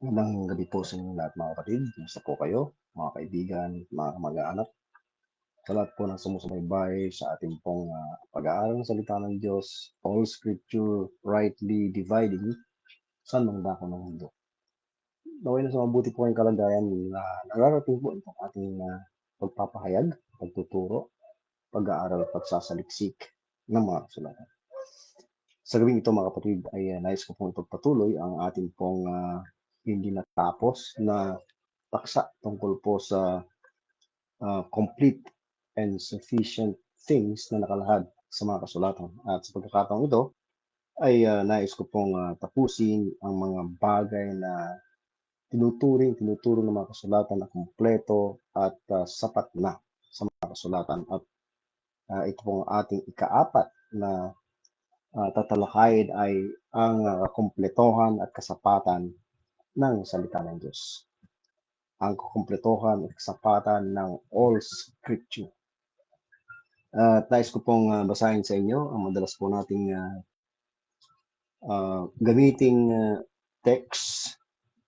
Magandang gabi po sa inyong lahat mga kapatid. Kumusta po kayo, mga kaibigan, mga kamag-anak? Sa lahat po ng sumusubaybay sa ating pong pag-aaral ng salita ng Diyos, all scripture rightly dividing, saan mang dako ng mundo. Naway na sa mabuti po kayong kalagayan na nararating po itong ating pagpapahayag, pagtuturo, pag-aaral, pagsasaliksik ng mga kasulatan. Sa gabing ito mga kapatid ay nais ko pong ipagpatuloy ang ating pong hindi natapos na paksa tungkol po sa complete and sufficient things na nakalahad sa mga kasulatan. At sa pagkakataong ito, ay nais ko pong tapusin ang mga bagay na tinuturo ng mga kasulatan na kumpleto at sapat na sa mga kasulatan. At ito pong ating ikaapat na tatalakayin ay ang kompletohan at kasapatan ng salita ng Diyos. Ang kukumpletohan at kasapatan ng all scripture. At nais ko pong basahin sa inyo ang madalas po nating gamiting text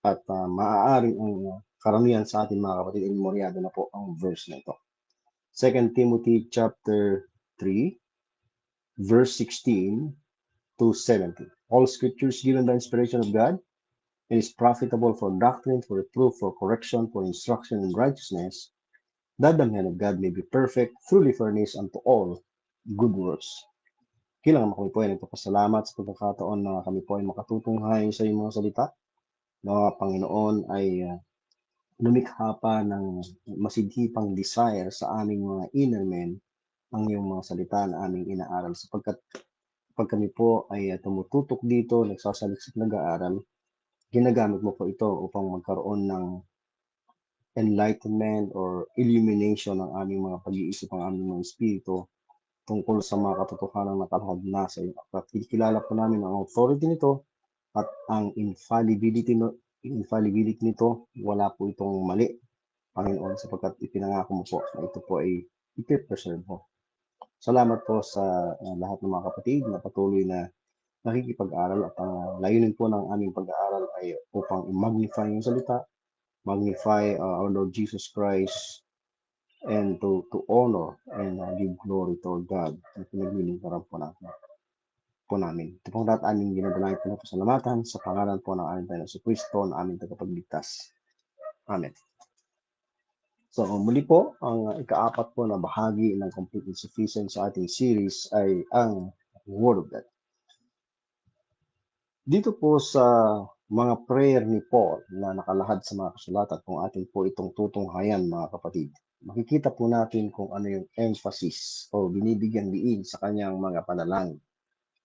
at maaaring ang karamihan sa ating mga kapatid ay memoryado na po ang verse na ito. 2 Timothy chapter 3, verse 16 to 17. All scriptures given by inspiration of God and is profitable for doctrine, for reproof, for correction, for instruction in righteousness, that the man of God may be perfect, truly furnished unto all good works. Kailangan kami po ay nagpapasalamat sa pagkakataon na kami po ay makatutunghay sa iyong mga salita. Na Panginoon ay lumikha pa ng masidhipang desire sa aming mga inner men ang iyong mga salita na aming inaaral sapagkat pag kami po ay tumututok dito, nagsasaliksik nag-aaral, ginagamit mo po ito upang magkaroon ng enlightenment or illumination ng aming mga pag-iisip, ang aming mga espiritu tungkol sa mga katotohanan na nakalahad na sa iyo. At kilala po namin ang authority nito at ang infallibility nito, wala po itong mali, Panginoon, sapagkat ipinangako mo po na ito po ay ipipreserve mo. Salamat po sa lahat ng mga kapatid na patuloy na nakikipag-aral at ang layunin po ng aming pag-aaral ay upang i-magnify yung salita, magnify our Lord Jesus Christ, and to honor and give glory to our God na pinaglilingkaran po namin. Ito pong lahat aming ginadalangin po na pasalamatan sa pangalan po ng aming Panginoon Kristo na aming tagapagligtas. Amen. So muli po, ang ikaapat po na bahagi ng complete and sufficient sa ating series ay ang Word of God. Dito po sa mga prayer ni Paul na nakalahad sa mga kasulatan, kung atin po itong tutunghayan mga kapatid, makikita po natin kung ano yung emphasis o binibigyan diin sa kanyang mga panalangin.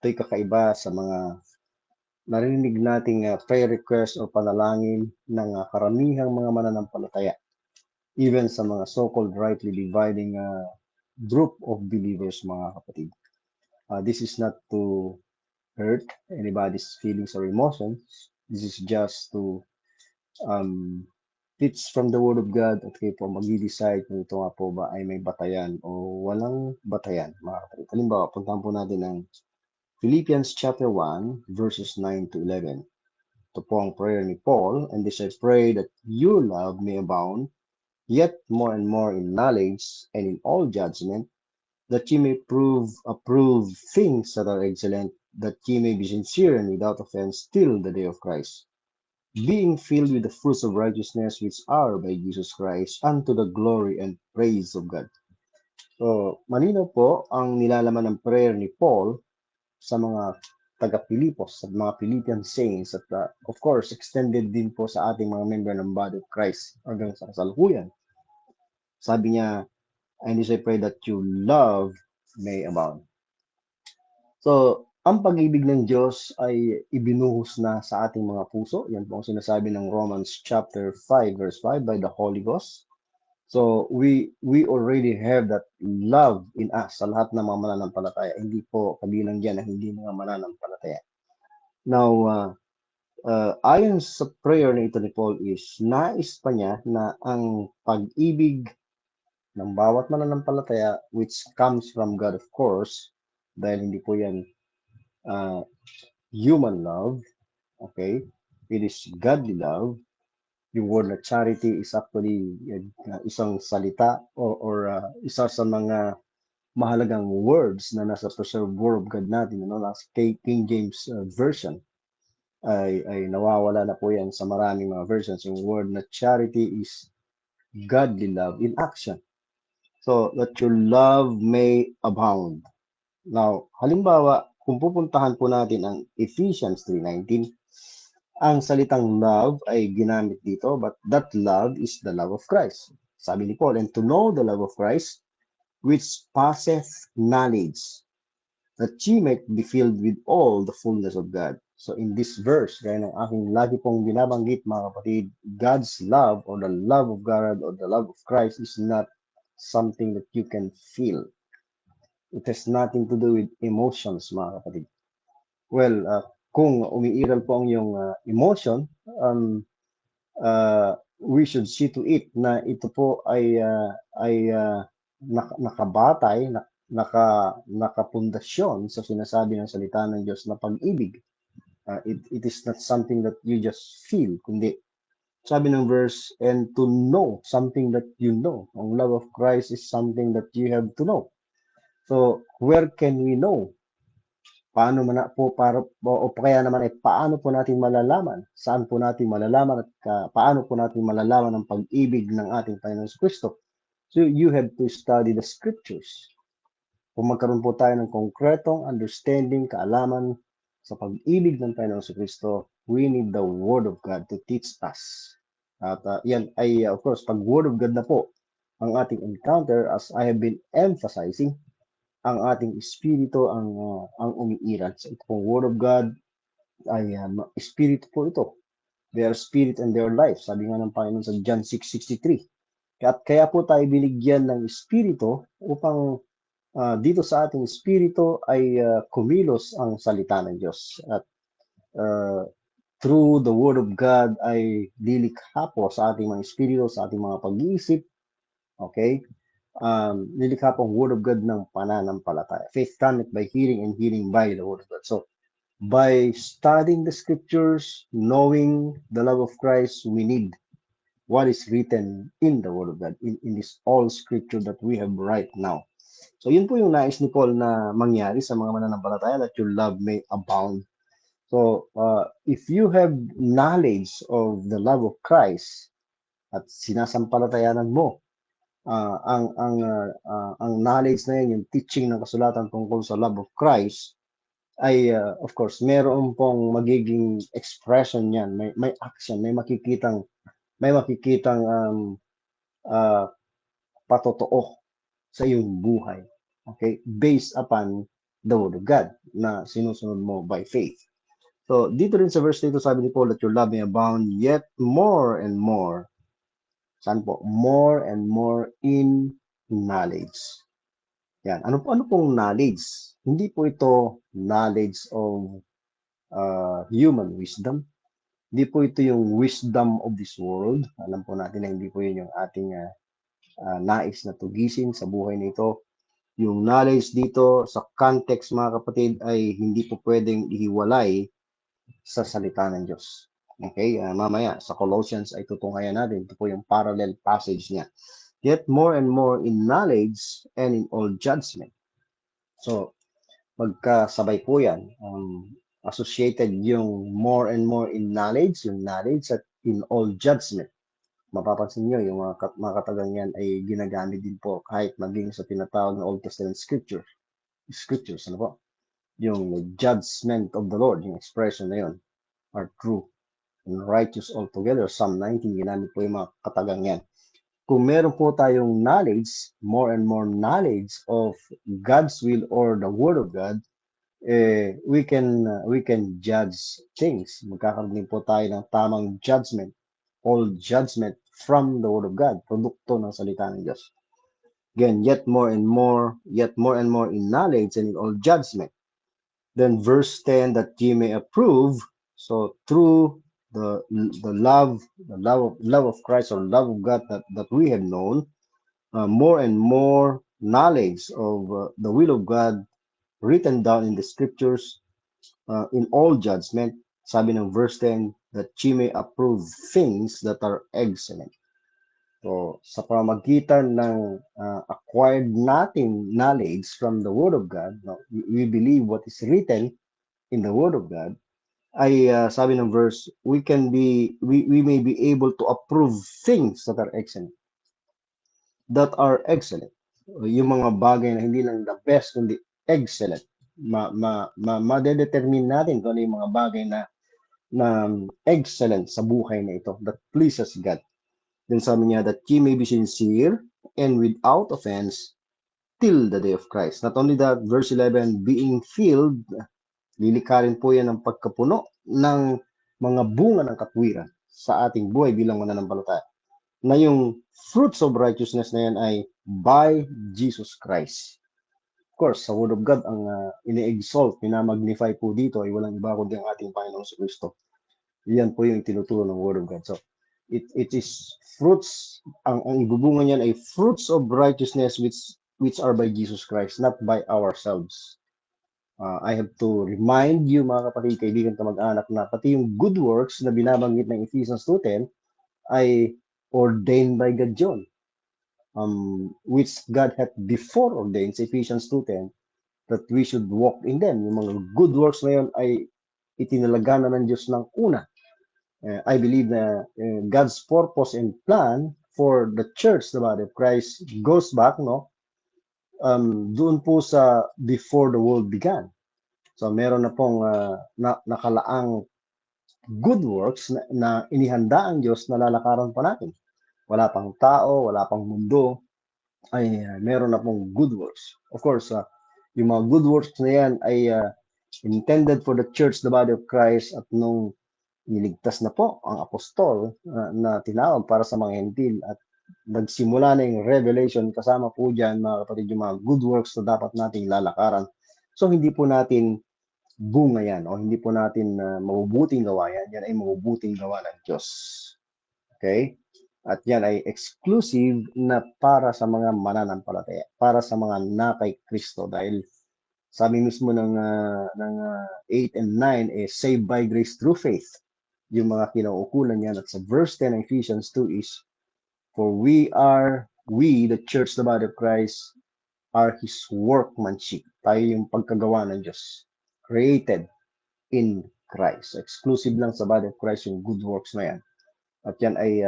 Ito'y kakaiba sa mga narinig nating prayer request o panalangin ng karamihang mga mananampalataya, even sa mga so-called rightly dividing group of believers mga kapatid. This is not to hurt anybody's feelings or emotions. This is just to teach from the Word of God at kayo po mag-decide kung ito nga po ba ay may batayan o walang batayan, mga kapatid. Halimbawa, puntahan po natin ang Philippians chapter 1, verses 9 to 11. Ito po ang prayer ni Paul, and this I pray that your love may abound, yet more and more in knowledge and in all judgment, that ye may approve things that are excellent, that ye may be sincere and without offense till the day of Christ, being filled with the fruits of righteousness which are by Jesus Christ, unto the glory and praise of God. So, malinaw po ang nilalaman ng prayer ni Paul sa mga taga-Pilipos, sa mga Philippian saints, at of course, extended din po sa ating mga member ng body of Christ hanggang sa kasalukuyan. Sabi niya, and this I pray that your love may abound. So, ang pag-ibig ng Diyos ay ibinuhos na sa ating mga puso. Yan po ang sinasabi ng Romans chapter 5 verse 5 by the Holy Ghost. So, we already have that love in us sa lahat ng mga mananampalataya. Hindi po kabilang diyan na hindi mga mananampalataya. Now, ayon sa prayer na ito ni Paul is, nais pa niya na ang pag-ibig ng bawat mananampalataya, which comes from God of course, dahil hindi po yan human love, okay? It is godly love. Yung word na charity is actually isang salita or isa sa mga mahalagang words na nasa preserved word of God natin, nasa King James Version. Ay nawawala na po yan sa maraming mga versions. Yung word na charity is godly love in action. So, that your love may abound. Now, halimbawa, kung pupuntahan po natin ang Ephesians 3:19, ang salitang love ay ginamit dito, but that love is the love of Christ. Sabi ni Paul, and to know the love of Christ, which passeth knowledge, that ye might be filled with all the fullness of God. So in this verse, gaya ng aking lagi pong binabanggit mga kapatid, God's love or the love of God or the love of Christ is not something that you can feel. It has nothing to do with emotions, mga kapatid. Well, kung umiiral po ang iyong emotion, we should see to it na ito po ay nakabatay, nakapundasyon sa sinasabi ng salita ng Diyos na pag-ibig. It is not something that you just feel, kundi sabi ng verse, and to know something that you know. Ang love of Christ is something that you have to know. So, where can we know? Paano man po o kaya naman ay paano po natin malalaman? Saan po natin malalaman at paano po natin malalaman ang pag-ibig ng ating Panginoon Kristo? So you have to study the scriptures. Kung magkaroon po tayo ng konkretong understanding, kaalaman sa pag-ibig ng Panginoon Kristo, we need the Word of God to teach us. At yan ay, of course, pag Word of God na po ang ating encounter, as I have been emphasizing, ang ating espiritu ang umiiral. So ito pong Word of God ay espiritu po ito. They are spirit and they are life. Sabi nga ng Panginoon sa John 6:63. At kaya po tayo binigyan ng espiritu upang dito sa ating espiritu ay kumilos ang salita ng Diyos. At through the Word of God ay lilikha po sa ating mga espiritu, sa ating mga pag-iisip. Okay? Nilikha po ang Word of God ng pananampalataya. Faith cometh by hearing and hearing by the Word of God. So, by studying the scriptures, knowing the love of Christ, we need what is written in the Word of God, in this all scripture that we have right now. So, yun po yung nais ni Paul na mangyari sa mga mananampalataya, that your love may abound. So, if you have knowledge of the love of Christ at sinasampalatayanan mo ang knowledge na yun, yung teaching ng kasulatan tungkol sa love of Christ, ay of course, meron pong magiging expression yan, may action, may makikitang patotoo sa iyong buhay. Okay? Based upon the Word of God na sinusunod mo by faith. So, dito rin sa verse dito, sabi ni Paul, that your love may abound yet more and more. Saan po? More and more in knowledge. Yan. Ano pong knowledge? Hindi po ito knowledge of human wisdom. Hindi po ito yung wisdom of this world. Alam po natin na hindi po yun yung ating nais na tugisin sa buhay nito. Yung knowledge dito sa context, mga kapatid, ay hindi po pwedeng ihiwalay sa salita ng Diyos. Okay? Mamaya, sa Colossians ay tutunghayan natin. Ito po yung parallel passage niya. Yet more and more in knowledge and in all judgment. So, magkasabay po yan. Associated yung more and more in knowledge, yung knowledge at in all judgment. Mapapansin nyo, yung mga katagang yan ay ginagamit din po kahit maging sa tinatawag na Old Testament scriptures, ano po? Yung judgment of the Lord, yung expression na yun, are true and righteous altogether. Psalm 19, ginamit po yung mga katagang yan. Kung meron po tayong knowledge, more and more knowledge of God's will or the Word of God, we can judge things. Magkakaroon din po tayo ng tamang judgment, all judgment from the Word of God, produkto ng salita ng Diyos. Again, yet more and more in knowledge and in all judgment. Then verse 10, that ye may approve. So through the love of Christ or love of God that we have known, more and more knowledge of the will of God written down in the scriptures in all judgment. Sabi ng verse 10, that ye may approve things that are excellent. So, sa pamamagitan ng acquired natin knowledge from the Word of God, no, we believe what is written in the Word of God, ay sabi ng verse, we may be able to approve things that are excellent. Yung mga bagay na hindi lang the best, kundi excellent. Madedetermine natin kung ano yung mga bagay na excellent sa buhay na ito, that pleases God. Then sabi niya, that ye may be sincere and without offense till the day of Christ. Not only that, verse 11, being filled, lilikarin po yan ng pagkapuno ng mga bunga ng katwiran sa ating buhay bilang mananampalataya. Na yung fruits of righteousness na yan ay by Jesus Christ. Of course, sa Word of God, ang ini-exalt, pinamagnify po dito ay walang iba kundi ang ating Panginoong si Kristo. Yan po yung tinuturo ng Word of God. So, it is fruits, ang ibubunga niyan ay fruits of righteousness which are by Jesus Christ, not by ourselves. I have to remind you, mga kapatid, kaibigan, kamag-anak, na pati yung good works na binabanggit ng Ephesians 2:10 ay ordained by God yun, which God had before ordained, Ephesians 2:10, that we should walk in them. Yung mga good works na yun ay itinalaga na ng Diyos ng una. I believe na God's purpose and plan for the church, the body of Christ, goes back, no? Doon po sa before the world began. So meron na pong nakalaang good works na inihanda ang Diyos na lalakaran pa natin. Wala pang tao, wala pang mundo, ay meron na pong good works. Of course, yung mga good works na yan ay intended for the church, the body of Christ, at nung niligtas na po ang apostol na tinawag para sa mga hentil at nagsimula na yung revelation, kasama po dyan, mga kapatid, yung mga good works na dapat nating lalakaran. So, hindi po natin bunga yan o hindi po natin mabubuting gawa yan. Yan ay mabubuting gawa ng Diyos. Okay? At yan ay exclusive na para sa mga mananampalataya, para sa mga na kay Kristo. Dahil sabi mismo ng 8 and 9, saved by grace through faith. Yung mga kinaukulan yan. At sa verse 10 ng Ephesians 2 is, for we, the church, the body of Christ, are His workmanship. Tayo yung pagkagawa ng Diyos. Created in Christ. Exclusive lang sa body of Christ yung good works na yan. At yan ay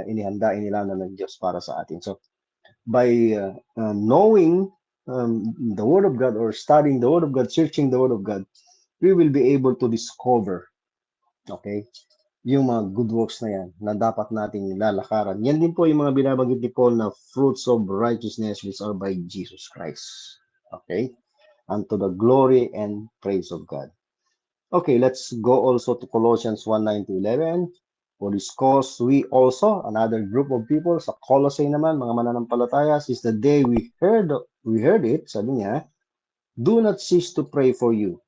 inihanda, inilana ng Diyos para sa atin. So, by knowing the Word of God or studying the Word of God, searching the Word of God, we will be able to discover, okay, yung mga good works na yan na dapat nating lalakaran. Yan din po yung mga binabanggit ni Paul na fruits of righteousness which are by Jesus Christ. Okay? Unto the glory and praise of God. Okay, let's go also to Colossians 1:9-11. For this cause, we also, another group of people, sa Colossae naman, mga mananampalataya, since the day we heard it, sabi niya, do not cease to pray for you.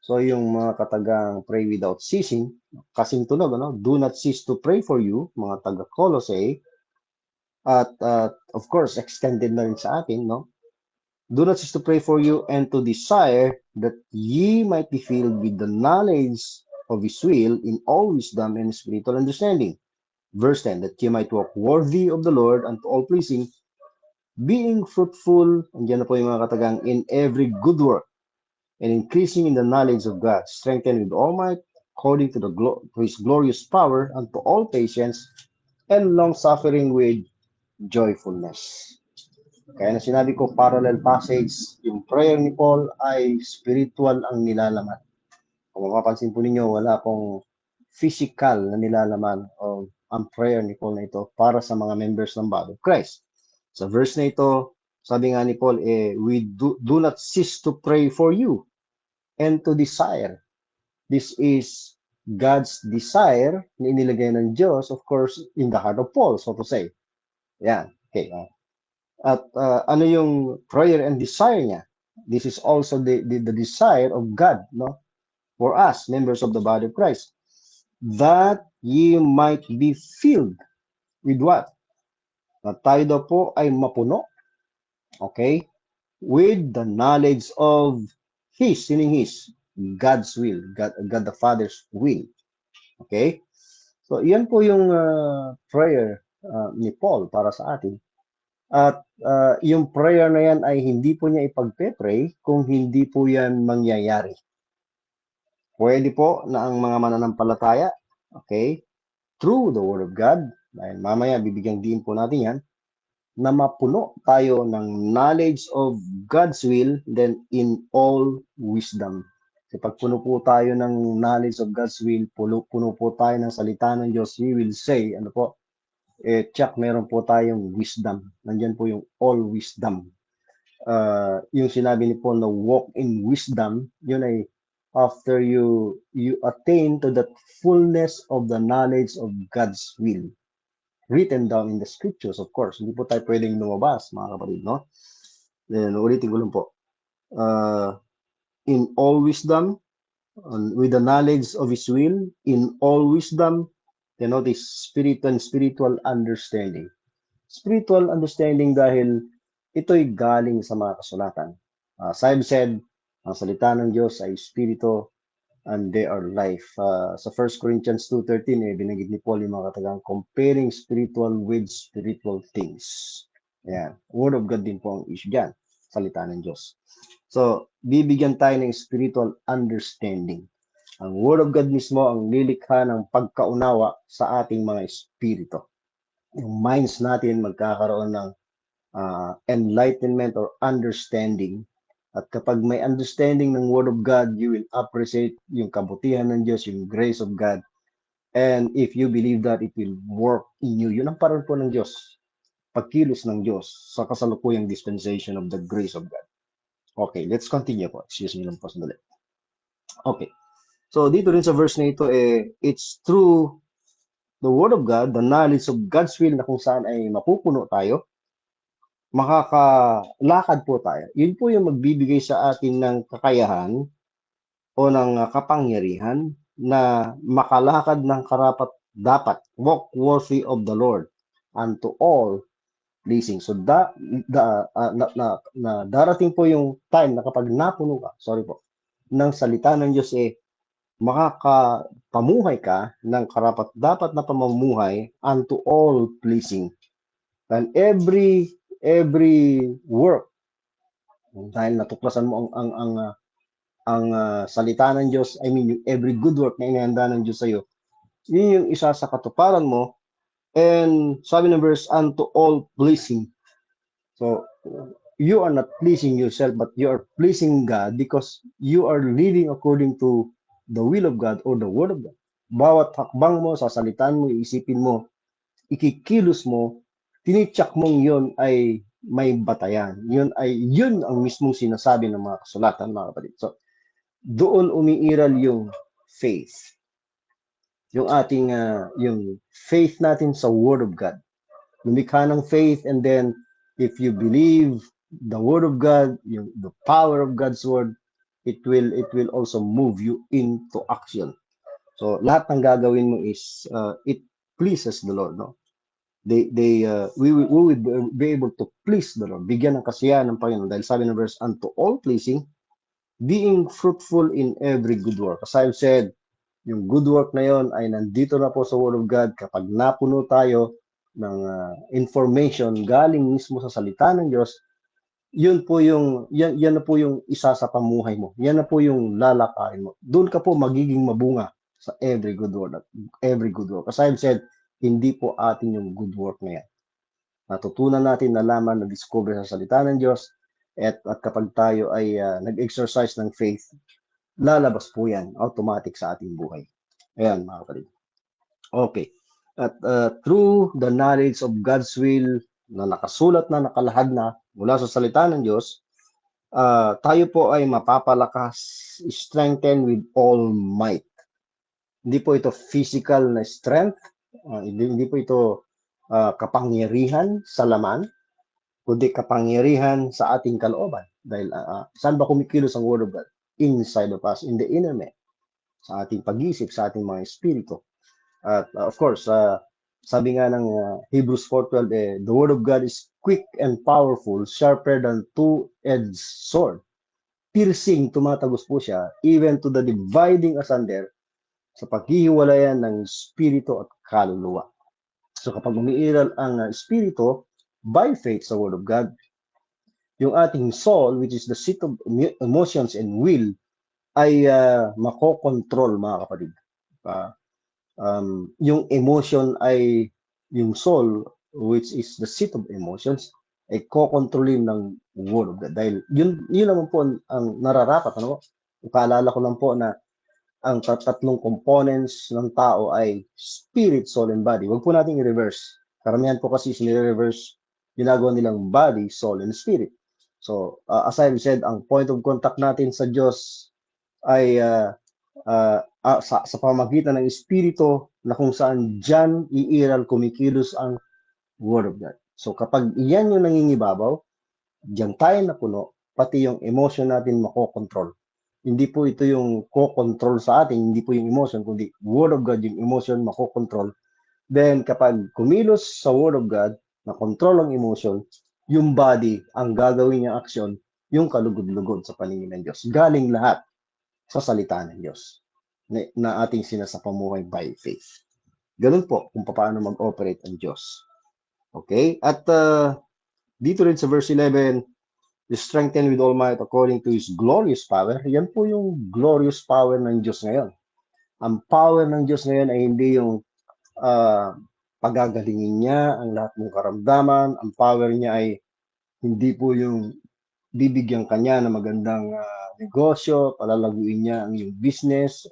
So yung mga katagang pray without ceasing, kasing tunog, ano? Do not cease to pray for you, mga taga Colossae, at of course, extended na rin sa atin, no? Do not cease to pray for you and to desire that ye might be filled with the knowledge of His will in all wisdom and spiritual understanding. Verse 10, that ye might walk worthy of the Lord unto all pleasing, being fruitful, andyan na po yung mga katagang, in every good work, and increasing in the knowledge of God, strengthened with all might, according to His glorious power, unto all patience, and long-suffering with joyfulness. Kaya na sinabi ko, parallel passage, yung prayer ni Paul ay spiritual ang nilalaman. Kung mapapansin po ninyo, wala pong physical na nilalaman o ang prayer ni Paul na ito para sa mga members ng body of Christ. Sa verse na ito, sabi nga ni Paul, we do not cease to pray for you and to desire. This is God's desire na inilagay ng Diyos, of course, in the heart of Paul, so to say. Yan. Okay. At ano yung prayer and desire niya? This is also the desire of God, no? For us, members of the body of Christ, that ye might be filled with what? Na tayo daw po ay mapuno, okay? With the knowledge of His, sining His, God's will, God the Father's will. Okay? So, yan po yung prayer ni Paul para sa atin. At yung prayer na yan ay hindi po niya ipagpe-pray kung hindi po yan mangyayari. Pwede po na ang mga mananampalataya, okay, through the Word of God, dahil mamaya bibigyan din po natin yan, na mapuno tayo ng knowledge of God's will, then in all wisdom. Kasi pag puno po tayo ng knowledge of God's will, puno po tayo ng salita ng Diyos, we will say, ano po, check, meron po tayong wisdom. Nandyan po yung all wisdom. Yung sinabi ni Paul na walk in wisdom, yun ay after you attain to the fullness of the knowledge of God's will written down in the scriptures, of course. Hindi po tayo pwedeng lumabas, mga kapatid, no? Then, ulitin ko lang po. In all wisdom, with the knowledge of His will, in all wisdom, you know, this spiritual understanding. Spiritual understanding dahil ito'y galing sa mga kasulatan. As I've said, ang salita ng Diyos ay spirito and they are life. Sa 1 Corinthians 2:13, binanggit ni Paul yung mga katagang comparing spiritual with spiritual things. Ayan. Word of God din po ang issue dyan. Salita ng Diyos. So, bibigyan tayo ng spiritual understanding. Ang Word of God mismo ang lilikha ng pagkaunawa sa ating mga espiritu. Yung minds natin magkakaroon ng enlightenment or understanding. At kapag may understanding ng Word of God, you will appreciate yung kabutihan ng Diyos, yung grace of God. And if you believe that, it will work in you. Yun ang parang po ng Diyos. Pagkilos ng Diyos sa kasalukuyang dispensation of the grace of God. Okay, let's continue po. Excuse me lang po sandali. Okay. So, dito rin sa verse na ito, it's through the Word of God, the knowledge of God's will na kung saan ay mapupuno tayo, makakalakad po tayo. Yun po yung magbibigay sa atin ng kakayahan o ng kapangyarihan na makalakad ng karapat dapat, walk worthy of the Lord unto all pleasing. So darating po yung time na kapag napuno ka, ng salita ng Diyos, makakapamuhay ka ng karapat dapat na pamumuhay unto all pleasing. And every work, dahil natuklasan mo ang salita ng Diyos, I mean, yung every good work na inihanda ng Diyos sa'yo, yun yung isa sa katuparan mo. And sabi ng verse, unto all pleasing. So, you are not pleasing yourself, but you are pleasing God because you are living according to the will of God or the Word of God. Bawat hakbang mo, sasalitan mo, iisipin mo, ikikilos mo, tinitsak mong yun ay may batayan. Yun ang mismong sinasabi ng mga kasulatan, mga kapatid. So, doon umiiral yung faith. Yung ating, yung faith natin sa Word of God. Lumikha ng faith, and then, if you believe the Word of God, the power of God's Word, it will also move you into action. So, lahat ng gagawin mo is, it pleases the Lord, no? We will be able to please the Lord. Bigyan ng kasiyahan ng Panginoon. Dahil sabi ng verse, unto all pleasing, being fruitful in every good work. As I've said, yung good work na yon ay nandito na po sa Word of God. Kapag napuno tayo ng information galing mismo sa salita ng Diyos, yan na po yung isa sa pamuhay mo. Yan na po yung lalakarin mo. Doon ka po magiging mabunga sa every good work. As I've said, hindi po atin yung good work na yan. Natutunan natin, nalaman, na-discover sa salita ng Diyos, at kapag tayo ay nag-exercise ng faith, lalabas po yan automatic sa ating buhay. Ayan, mga kapatid. Okay. At through the knowledge of God's will na nakasulat na, nakalahad na mula sa salita ng Diyos, tayo po ay mapapalakas, strengthened with all might. Hindi po ito physical na strength, hindi po ito kapangyarihan sa laman, kundi kapangyarihan sa ating kalooban. Dahil saan ba kumikilos ang Word of God? Inside of us, in the inner man, sa ating pag-isip, sa ating mga espiritu. At of course, sabi nga ng Hebrews 4:12, the Word of God is quick and powerful, sharper than two-edged sword. Piercing, tumatagos po siya, even to the dividing asunder, sa paghihiwalayan ng spirito at kaluluwa. So kapag umiiral ang espiritu by faith sa Word of God, yung ating soul, which is the seat of emotions and will, ay makokontrol, mga kapatid. Yung emotion ay, yung soul, which is the seat of emotions, ay kokontrolin ng Word of God. Dahil yun naman po ang nararapat. Ano? Paalala ko lang po na ang tatlong components ng tao ay spirit, soul, and body. Huwag po natin i-reverse. Karamihan po kasi sinire-reverse, ginagawa nilang body, soul, and spirit. So, as I said, ang point of contact natin sa Diyos ay sa pamagitan ng espiritu na kung saan dyan iiral kumikilos ang Word of God. So, kapag iyan yung nangingibabaw, diyan tayo napuno, pati yung emotion natin makokontrol. Hindi po ito yung ko-control sa atin, hindi po yung emotion, kundi Word of God, yung emotion makokontrol. Then, kapag kumilos sa Word of God, na control ang emotion, yung body, ang gagawin niyang aksyon, yung kalugod-lugod sa paningin ng Diyos. Galing lahat sa salita ng Diyos na ating sinasapamuhay by faith. Ganun po kung paano mag-operate ang Diyos. Okay? At dito rin sa verse 11, is strengthened with all might according to His glorious power. Yan po yung glorious power ng Diyos ngayon. Ang power ng Diyos ngayon ay hindi yung pagagalingin niya ang lahat ng karamdaman. Ang power niya ay hindi po yung bibigyan kanya ng magandang negosyo, palalaguin niya ang iyong business,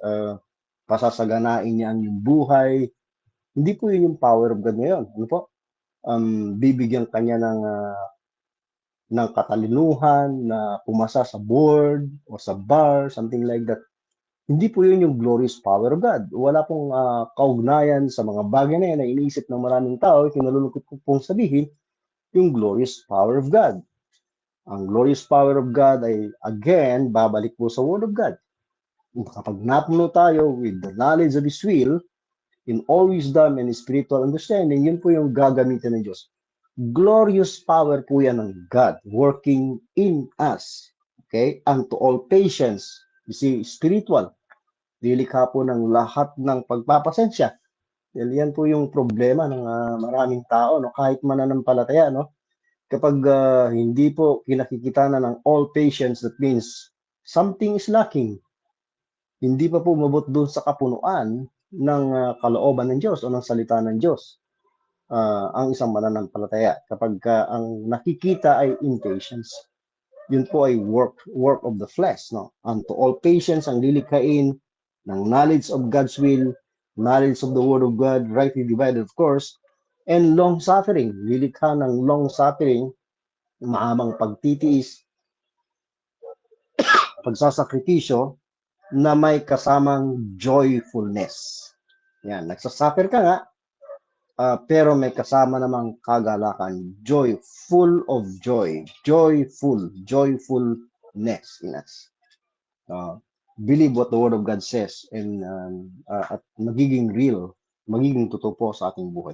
pasasaganain niya ang iyong buhay. Hindi po yun yung power of God ngayon. Ano po? Bibigyan kanya ng katalinuhan na pumasa sa board o sa bar, something like that. Hindi po yun yung glorious power of God. Wala pong kaugnayan sa mga bagay na yan na iniisip ng maraming tao. Kinalulungkot ko pong sabihin yung glorious power of God. Ang glorious power of God ay, again, babalik po sa Word of God. Kapag napuno tayo with the knowledge of His will, in all wisdom and spiritual understanding, yun po yung gagamitin ng Diyos. Glorious power po yan ng God working in us. Okay? And to all patience, you see, spiritual. Lilikha po ng lahat ng pagpapasensya. Yan po yung problema ng maraming tao, no? Kahit mananampalataya, no? Kapag hindi po kinakikita na ng all patience, that means something is lacking. Hindi pa po umabot doon sa kapunuan ng kalooban ng Diyos o ng salita ng Diyos. Ang isang mananampalataya kapag ang nakikita ay impatience. Yun po ay work of the flesh, no? And to all patience ang lilikhain ng knowledge of God's will, knowledge of the Word of God, rightly divided, of course, and long suffering, lilikha ng long suffering, mahabang pagtitiis, pagsasakripisyo na may kasamang joyfulness. Yan, nagsasuffer ka nga, pero may kasama namang kagalakan, joy, full of joy, joyfulness in us. Believe what the Word of God says and at magiging real, magiging totoo po sa ating buhay.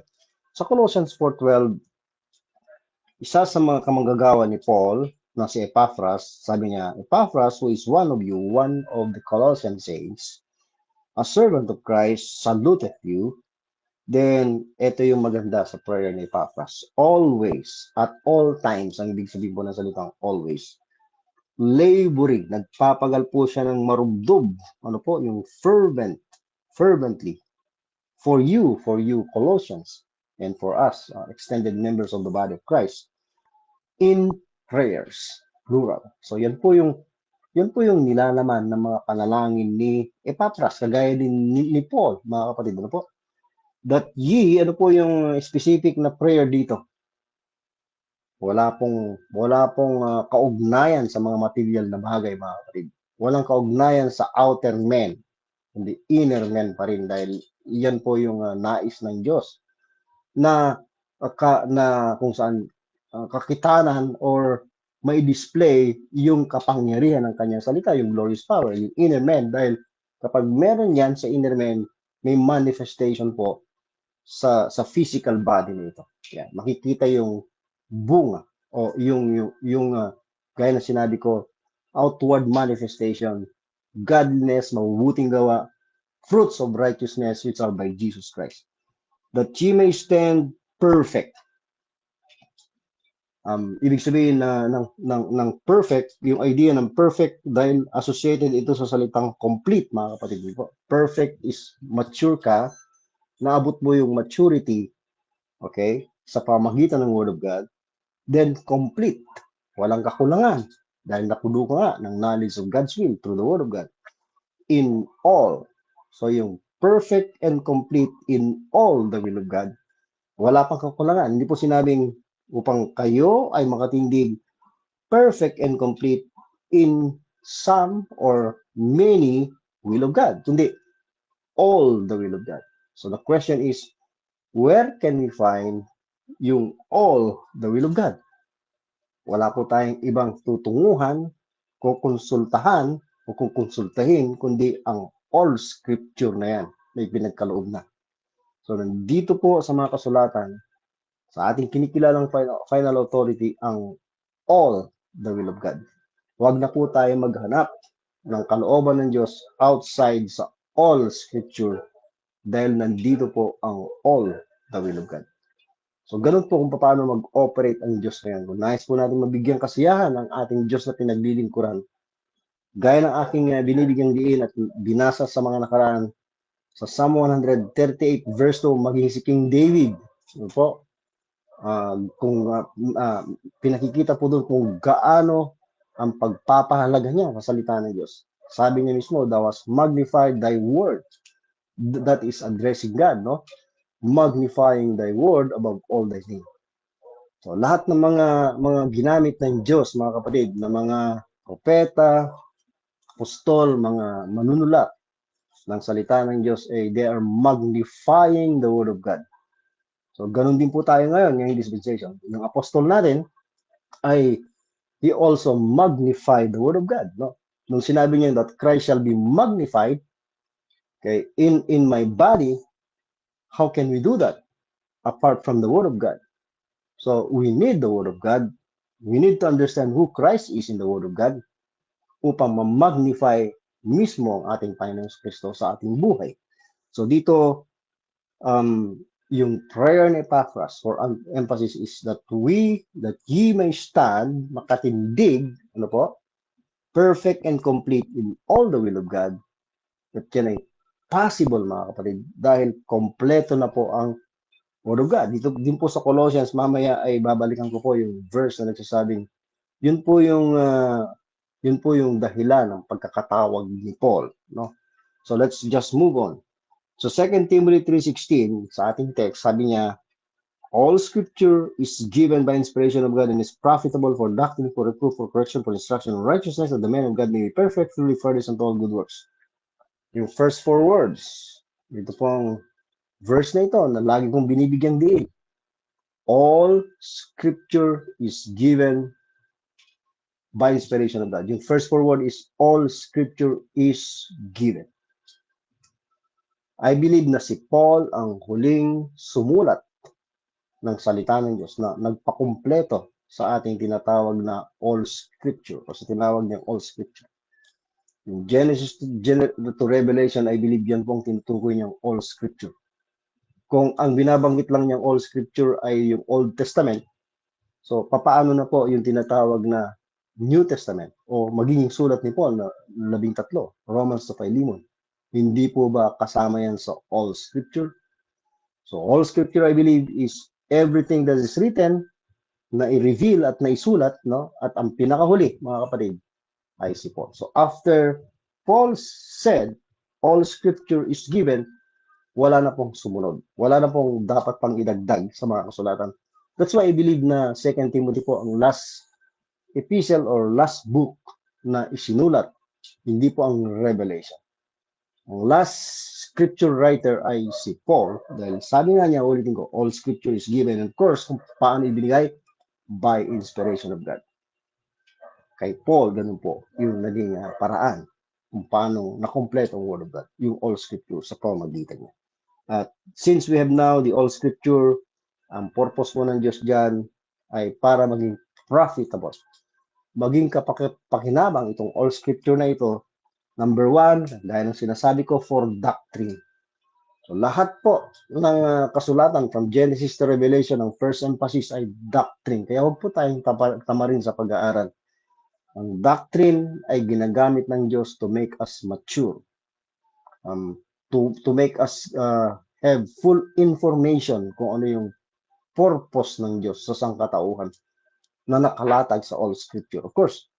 Sa Colossians 4:12, isa sa mga kamanggagawa ni Paul na si Epaphras, sabi niya, Epaphras, who is one of you, one of the Colossian saints, a servant of Christ, saluteth you. Then, ito yung maganda sa prayer ni Epaphras. Always, at all times, ang ibig sabihin po ng salitang always, laboring, nagpapagal po siya ng marubdob. Ano po? Yung fervently, for you, Colossians, and for us, extended members of the body of Christ, in prayers, plural. So, yan po yung nilalaman ng mga panalangin ni Epaphras, kagaya din ni Paul, mga kapatid. Ano po? That ye, ano po yung specific na prayer dito? Wala pong kaugnayan sa mga material na bagay, mga kapatid. Walang kaugnayan sa outer man, hindi inner man pa rin, dahil iyan po yung nais ng Diyos na kung saan kakitanan or may display yung kapangyarihan ng kanyang salita, yung glorious power, yung inner man, dahil kapag meron yan sa inner man, may manifestation po sa physical body nito. Yan, makikita yung bunga o yung gaya na sinabi ko, outward manifestation, godliness, mabubuting gawa, fruits of righteousness which are by Jesus Christ. that ye may stand perfect. Ibig sabihin na ng perfect, yung idea ng perfect dahil associated ito sa salitang complete, mga kapatid ko. Perfect is mature ka, naabot mo yung maturity, okay, sa pamagitan ng Word of God, then complete, walang kakulangan, dahil napuno ka nga ng knowledge of God's will through the Word of God. In all, so yung perfect and complete in all the will of God, wala pang kakulangan. Hindi po sinabing upang kayo ay makatindig perfect and complete in some or many will of God. Kundi all the will of God. So the question is, where can we find yung all the will of God? Wala po tayong ibang tutunguhan, kukonsultahan, o kukonsultahin, kundi ang all scripture na yan, may pinagkaloob na. So nandito po sa mga kasulatan, sa ating kinikilalang final authority, ang all the will of God. Huwag na po tayo maghanap ng kalooban ng Diyos outside sa all scripture dahil nandito po ang all the will of God. So ganun po kung paano mag-operate ang Diyos na yan. Kung nais po natin mabigyan kasiyahan ang ating Diyos na pinaglilingkuran, gaya ng aking binibigyang diin at binasa sa mga nakaraan sa Psalm 138 verse 2, maging si King David. Ano po? Kung pinakikita po doon kung gaano ang pagpapahalaga niya sa salita ng Diyos. Sabi niya mismo, thou hast magnified thy word. That is addressing God, no? Magnifying thy word above all thy name. So lahat ng mga ginamit ng Diyos, mga kapatid, na mga propeta, apostol, mga manunulat ng salita ng Diyos, they are magnifying the word of God. So, ganun din po tayo ngayon, ngayong dispensation. Yung apostol natin ay he also magnified the word of God. No? Nung sinabi niya that Christ shall be magnified, okay, in my body, how can we do that apart from the word of God? So, we need the word of God. We need to understand who Christ is in the word of God upang ma-magnify mismo ang ating Panginoong Kristo sa ating buhay. So, dito, yung prayer ni Epaphras for emphasis is that ye may stand, makatindig, ano po, perfect and complete in all the will of God. That yan ay possible, mga kapatid, dahil kompleto na po ang Word of God. Dito din po sa Colossians, mamaya ay babalikan ko po yung verse na nagsasabing, yun po yung dahilan ng pagkakatawag ni Paul, no? So let's just move on. So 2 Timothy 3:16 sa ating text, sabi niya, all scripture is given by inspiration of God and is profitable for doctrine, for reproof, for correction, for instruction in righteousness, that the man of God may be perfect, fully furnished unto all good works. Yung first four words, ito po ang verse na ito na lagi kong binibigyang diin. All scripture is given by inspiration of God. Yung first four word is all scripture is given. I believe na si Paul ang huling sumulat ng salita ng Diyos na nagpakumpleto sa ating tinatawag na all scripture o sa tinawag niyang all scripture. Yung Genesis to Revelation, I believe yan pong tinutukoy niyang all scripture. Kung ang binabanggit lang niyang all scripture ay yung Old Testament, so papaano na po yung tinatawag na New Testament o magiging sulat ni Paul na 13, Romans to Philemon? Hindi po ba kasama yan sa all scripture? So all scripture, I believe, is everything that is written na i-reveal at naisulat, no? At ang pinakahuli, mga kapatid, ay si Paul. So after Paul said, all scripture is given, wala na pong sumunod. Wala na pong dapat pang idagdag sa mga kasulatan. That's why I believe na 2 Timothy po ang last epistle or last book na isinulat, hindi po ang Revelation. Ang last scripture writer ay si Paul dahil sabi nga niya, ulitin ko, all scripture is given. And of course, kung paano ibinigay? By inspiration of God. Kay Paul, ganun po, yung naging paraan kung paano nakompleto ang Word of God, yung all scripture sa pamamagitan niya. At since we have now the all scripture, ang purpose po ng Diyos dyan ay para maging profitable. Maging kapakinabang itong all scripture na ito. Number one, dahil ang sinasabi ko, for doctrine. So lahat po ng kasulatan from Genesis to Revelation, ang first emphasis ay doctrine. Kaya huwag po tayong tamarin sa pag-aaral. Ang doctrine ay ginagamit ng Diyos to make us mature, to make us have full information kung ano yung purpose ng Diyos sa sangkatauhan na nakalatag sa all scripture. Of course,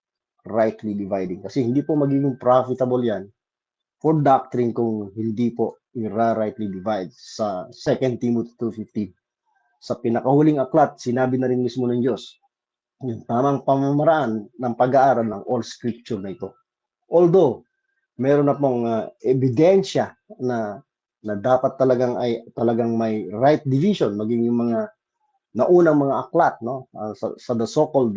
rightly dividing. Kasi hindi po magiging profitable yan for doctrine kung hindi po rightly divide. Sa 2 Timothy 2:15, sa pinakahuling aklat, sinabi na rin mismo ng Diyos, yung tamang pamamaraan ng pag-aaral ng all scripture na ito. Although, meron na pong ebidensya na dapat talagang may right division, maging yung mga naunang mga aklat, no, sa the so-called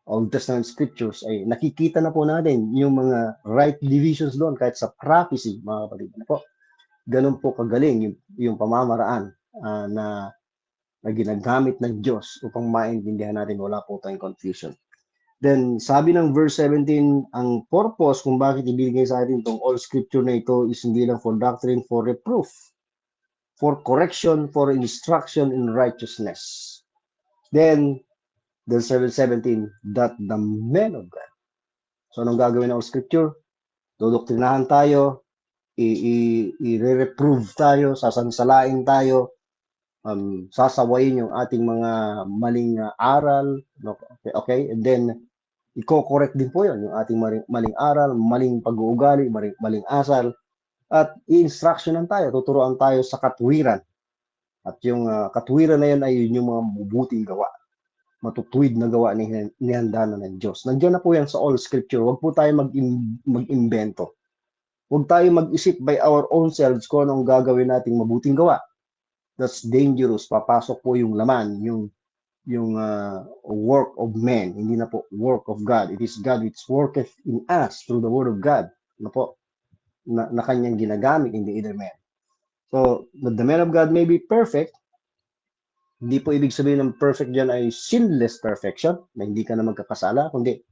Old Testament scriptures, ay nakikita na po natin yung mga right divisions doon kahit sa prophecy, mga kapatid. Ano po? Ganun po kagaling yung pamamaraan na ginagamit ng Diyos upang maintindihan natin, wala po tayong confusion. Then, sabi ng verse 17, ang purpose kung bakit ibigay sa atin itong all scripture na ito is hindi lang for doctrine, for reproof, for correction, for instruction in righteousness. Then 17, that the men of God. So, anong gagawin ng all scripture? Dodoktrinahan tayo, i-reprove tayo, sasansalain tayo, sasawayin yung ating mga maling aral, okay? And then, i-correct din po yun, yung ating maling aral, maling pag-uugali, maling asal, at i-instructionan tayo, tuturuan tayo sa katwiran. At yung katwiran na yun ay yung mga mabubuting gawa, matutuwid na gawa ni nihanda na ng Diyos. Nandiyan na po yan sa all scripture. Huwag po tayo mag-imbento. Huwag tayo mag-isip by our own selves kung anong gagawin nating mabuting gawa. That's dangerous. Papasok po yung laman, yung work of men, hindi na po work of God. It is God which worketh in us through the word of God na po, na kanyang ginagamit in the inner man. So, the man of God may be perfect. Hindi po ibig sabihin ng perfect dyan ay sinless perfection, na hindi ka na magkakasala, kundi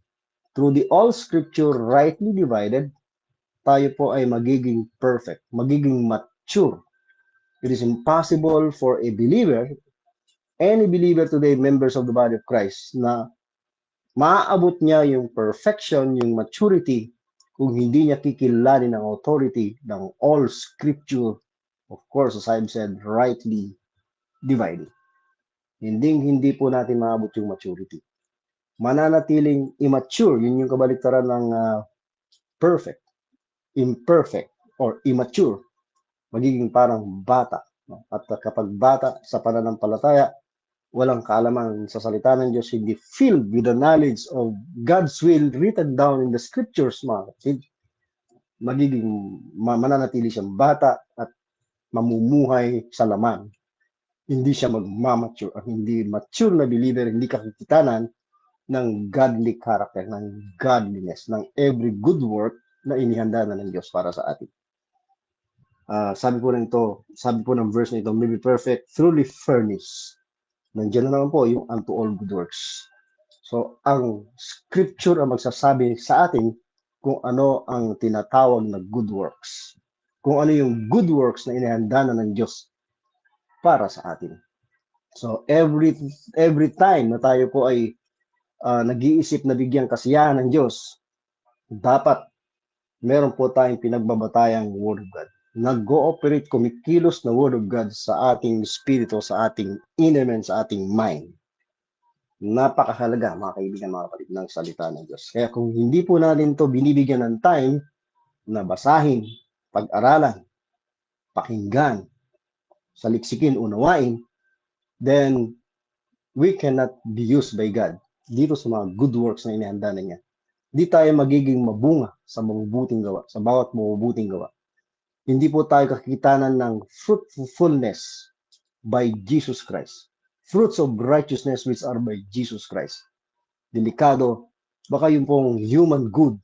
through the all scripture rightly divided, tayo po ay magiging perfect, magiging mature. It is impossible for a believer, any believer today, members of the body of Christ, na maaabot niya yung perfection, yung maturity, kung hindi niya kikilalanin ang authority ng all scripture, of course, as I've said, rightly divided. Hindi po natin maabot yung maturity. Mananatiling immature, yun yung kabaliktaran ng perfect, imperfect, or immature. Magiging parang bata. At kapag bata sa pananampalataya, walang kaalaman sa salita ng Diyos, hindi filled with the knowledge of God's will written down in the scriptures, mga kapatid, mananatili siyang bata at mamumuhay sa laman. Hindi siya magmamature. Ang hindi mature na believer, hindi kakikitanan ng godly character, ng godliness, ng every good work na inihanda na ng Diyos para sa atin. Sabi po ng verse na ito, may be perfect, truly furnished. Nandiyan na naman po yung unto all good works. So, ang scripture ang magsasabi sa atin kung ano ang tinatawag na good works. Kung ano yung good works na inihanda na ng Diyos para sa atin. So, every time na tayo po ay nag-iisip na bigyang kasiyahan ng Diyos, dapat meron po tayong pinagbabatayang Word of God. Nag-ooperate, kumikilos na Word of God sa ating spirito, sa ating inner man, sa ating mind. Napakahalaga, mga kaibigan, mga kapatid, ng salita ng Diyos. Kaya kung hindi po natin to binibigyan ng time na basahin, pag-aralan, pakinggan, saliksikin, unawain, then we cannot be used by God dito sa mga good works na inihanda na niya. Hindi tayo magiging mabunga sa mabubuting gawa, sa bawat mabubuting gawa. Hindi po tayo kakitanan ng fruitfulness by Jesus Christ. Fruits of righteousness which are by Jesus Christ. Delikado, baka yung pong human good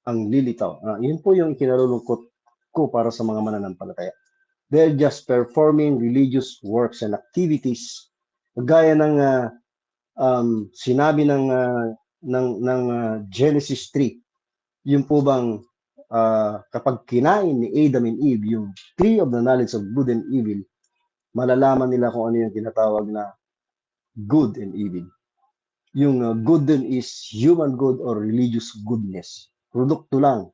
ang lilitaw. Yun po yung kinalulungkot ko para sa mga mananampalataya. They're just performing religious works and activities. Gaya ng sinabi ng Genesis 3, yung po bang kapag kinain ni Adam and Eve yung tree of the knowledge of good and evil, malalaman nila kung ano yung tinatawag na good and evil. Yung good din is human good or religious goodness. Produkto lang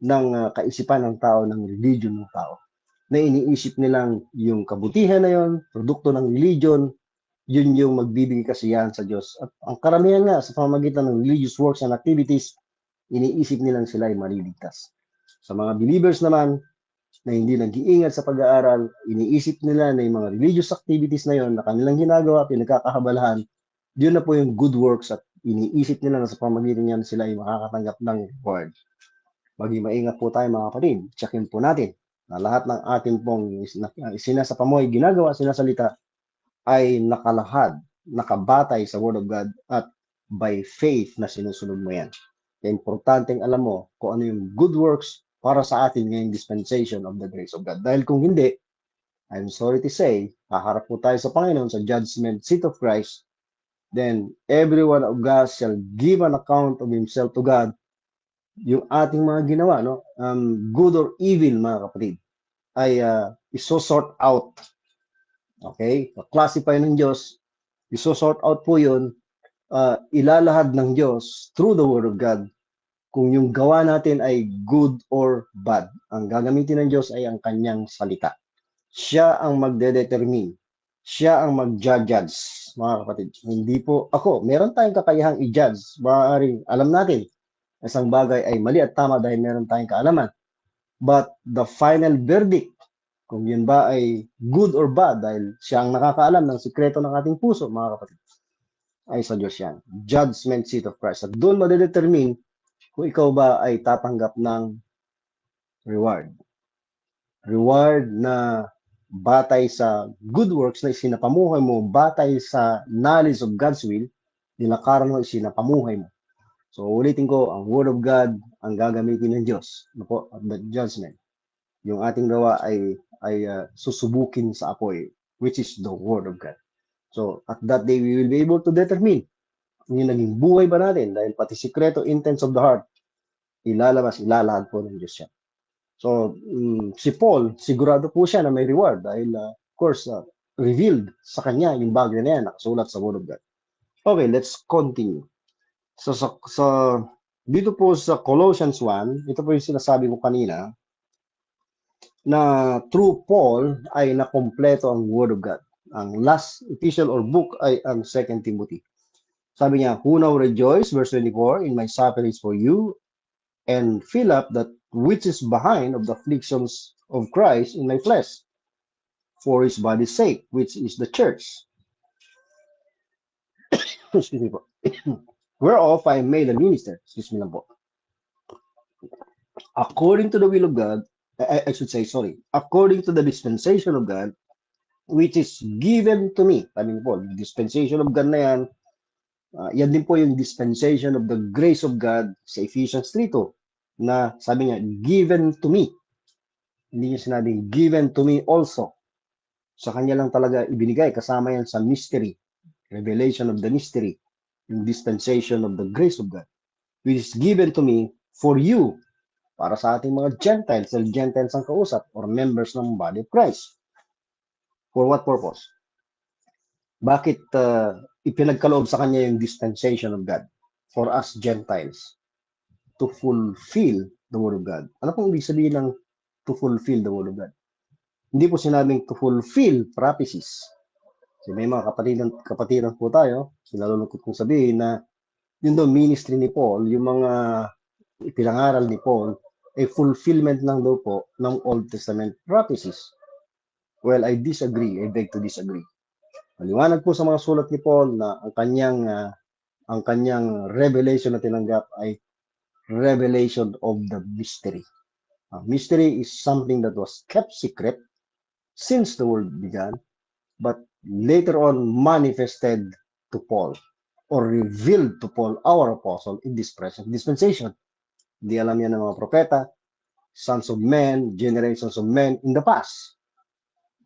ng kaisipan ng tao, ng religion ng tao. Na iniisip nilang yung kabutihan na yon, produkto ng religion, yun yung magbibigay kasiyahan sa Diyos. At ang karamihan nga sa pamamagitan ng religious works and activities, iniisip nilang sila ay maliligtas. Sa mga believers naman, na hindi nag-iingat sa pag-aaral, iniisip nila na yung mga religious activities na yon na kanilang ginagawa, pinagkakahabalahan, yun na po yung good works at iniisip nila na sa pamamagitan niyan sila ay makakatanggap ng reward. Maging maingat po tayo mga kapatid. Checkin po natin na lahat ng ating pong sinasapamoy, ginagawa, sinasalita ay nakalahad, nakabatay sa Word of God at by faith na sinusunod mo yan. Kaya importanteng alam mo kung ano yung good works para sa atin ngayong dispensation of the grace of God. Dahil kung hindi, I'm sorry to say, haharap po tayo sa Panginoon sa judgment seat of Christ, then every one of us shall give an account of himself to God. Yung ating mga ginawa, no? Good or evil, mga kapatid, ay iso-sort out. Okay? Classify ng Diyos, iso-sort out po yun, ilalahad ng Diyos through the Word of God kung yung gawa natin ay good or bad. Ang gagamitin ng Diyos ay ang kanyang salita. Siya ang magde-determine. Siya ang mag-judge, mga kapatid. Hindi po ako. Meron tayong kakayahang i-judge. Maaaring alam natin isang bagay ay mali at tama dahil meron tayong kaalaman. But the final verdict, kung yun ba ay good or bad, dahil siya ang nakakaalam ng sikreto ng ating puso, mga kapatid, ay sa Diyos yan. Judgment seat of Christ. At doon madedetermine kung ikaw ba ay tatanggap ng reward. Reward na batay sa good works na isinapamuhay mo, batay sa knowledge of God's will, nilakaran mo, isinapamuhay mo. So, ulitin ko, ang Word of God ang gagamitin ng Diyos. Ano po? At the judgment. Yung ating gawa ay susubukin sa apoy, which is the Word of God. So, at that day, we will be able to determine yung naging buhay ba natin dahil pati sikreto, intents of the heart, ilalahad po ng Diyos siya. So, si Paul, sigurado po siya na may reward dahil, of course, revealed sa kanya yung bagay na yan, nakasulat sa Word of God. Okay, let's continue. So, dito po sa Colossians 1, ito po yung sinasabi ko kanina, na through Paul ay nakompleto ang Word of God. Ang last epistle or book ay ang 2 Timothy. Sabi niya, who now rejoice, verse 24, in my sufferings for you, and fill up that which is behind of the afflictions of Christ in my flesh, for his body's sake, which is the church. Excuse me po. Whereof I am made a minister. Excuse me lang po. According to the will of God, I should say, sorry, according to the dispensation of God, which is given to me. Sabi po, yung dispensation of God na yan, yan din po yung dispensation of the grace of God sa Ephesians 3:2, na sabi niya, given to me. Hindi niya sinabing, given to me also. Sa kanya lang talaga ibinigay, kasama yan sa mystery, revelation of the mystery, yung dispensation of the grace of God, which is given to me for you, para sa ating mga Gentiles, Gentiles ang kausap, or members ng body of Christ. For what purpose? Bakit ipinagkaloob sa kanya yung dispensation of God for us Gentiles to fulfill the Word of God? Ano pong ibig sabihin ng to fulfill the Word of God? Hindi po sinabing to fulfill prophecies. Kasi may mga kapatiran po tayo, sinalulungkot kong sabihin na yun daw ministry ni Paul, yung mga ipinangaral ni Paul, ay fulfillment lang daw po ng Old Testament prophecies. Well, I disagree. I beg to disagree. Maliwanag po sa mga sulat ni Paul na ang kanyang revelation na tinanggap ay revelation of the mystery. Mystery is something that was kept secret since the world began, but later on manifested to Paul or revealed to Paul, our apostle, in this present dispensation. Hindi alam yan ng mga propeta, sons of men, generations of men in the past,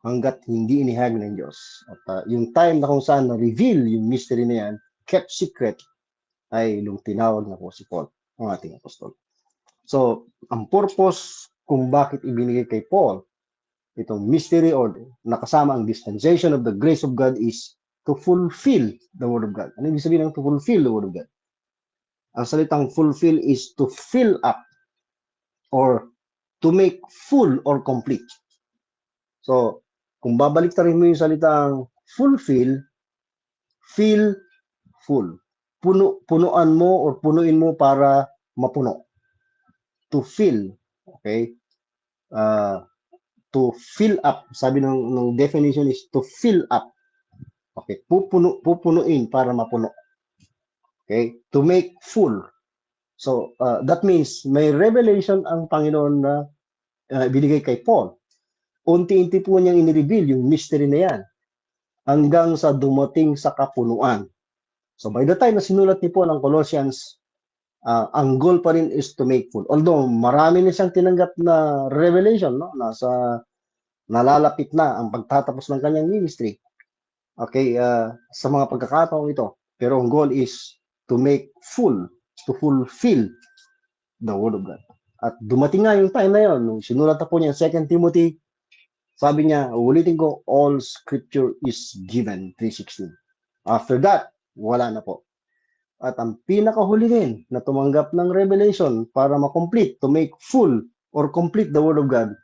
hanggat hindi inihayag ng Diyos. At yung time na kung saan na-reveal yung mystery na yan, kept secret, ay nung tinawag na po si Paul, ang ating apostol. So, ang purpose kung bakit ibinigay kay Paul itong mystery or nakasama ang dispensation of the grace of God is to fulfill the Word of God. Ano ibig sabihin ng to fulfill the Word of God? Ang salitang fulfill is to fill up or to make full or complete. So, kung babalik tayo mo yung salitang fulfill, fill, full. Punuan mo or punuin mo para mapuno. To fill, okay? To fill up, sabi ng definition is to fill up. Okay, pupunuin para mapuno. Okay, to make full. So, that means may revelation ang Panginoon na binigay kay Paul. Unti-unti po niyang inireveal yung mystery na yan hanggang sa dumating sa kapunuan. So, by the time na sinulat ni Paul ang Colossians, ang goal pa rin is to make full. Although, marami na siyang tinanggap na revelation, no? Nalalapit na ang pagtatapos ng kanyang ministry. Okay, sa mga pagkakataong ito. Pero ang goal is to make full, to fulfill the Word of God. At dumating nga yung time na yun, nung sinulat na po niya 2 Timothy, sabi niya, ulitin ko, all scripture is given, 3:16. After that, wala na po. At ang pinakahuli din na tumanggap ng revelation para ma-complete, to make full or complete the Word of God,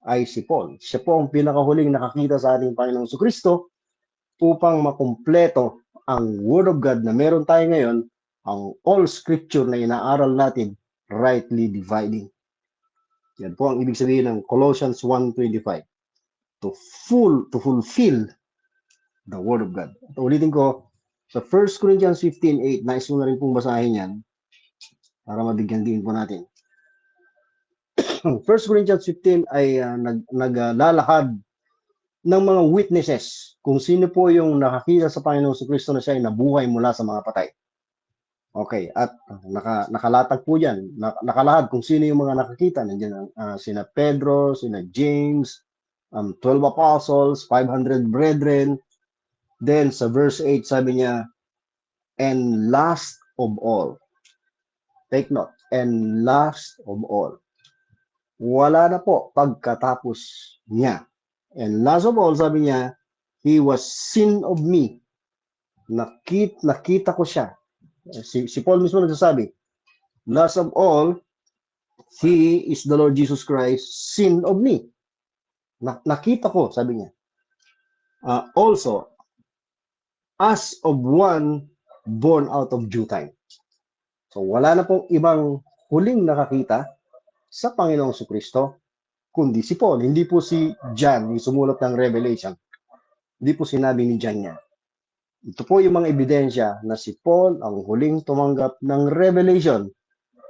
ay si Paul. Siya po ang pinakahuling nakakita sa ating Panginoong Kristo upang makumpleto ang Word of God na meron tayo ngayon, ang all scripture na inaaral natin, rightly dividing. Yan po ang ibig sabihin ng Colossians 1:25. To fulfill the Word of God. At ulitin ko, sa 1 Corinthians 15:8, nais mo na rin pong basahin yan para mabigyan din po natin. 1 Corinthians 15 ay naglalahad ng mga witnesses kung sino po yung nakakita sa Panginoong Kristo na siya ay nabuhay mula sa mga patay. Okay, at nakalatag po yan, nakalahad kung sino yung mga nakakita. Nandiyan sina Pedro, sina James, 12 apostles, 500 brethren. Then sa verse 8 sabi niya, and last of all, take note, and last of all, wala na po pagkatapos niya. And last of all, sabi niya, he was seen of me. Nakita ko siya. Si Paul mismo nagsasabi, last of all, he is the Lord Jesus Christ, seen of me. Nakita ko, sabi niya. Also, as of one born out of due time. So, wala na pong ibang huling nakakita sa Panginoong Kristo, kundi si Paul. Hindi po si John, yung sumulat ng Revelation. Hindi po sinabi ni John yan. Ito po yung mga ebidensya na si Paul ang huling tumanggap ng revelation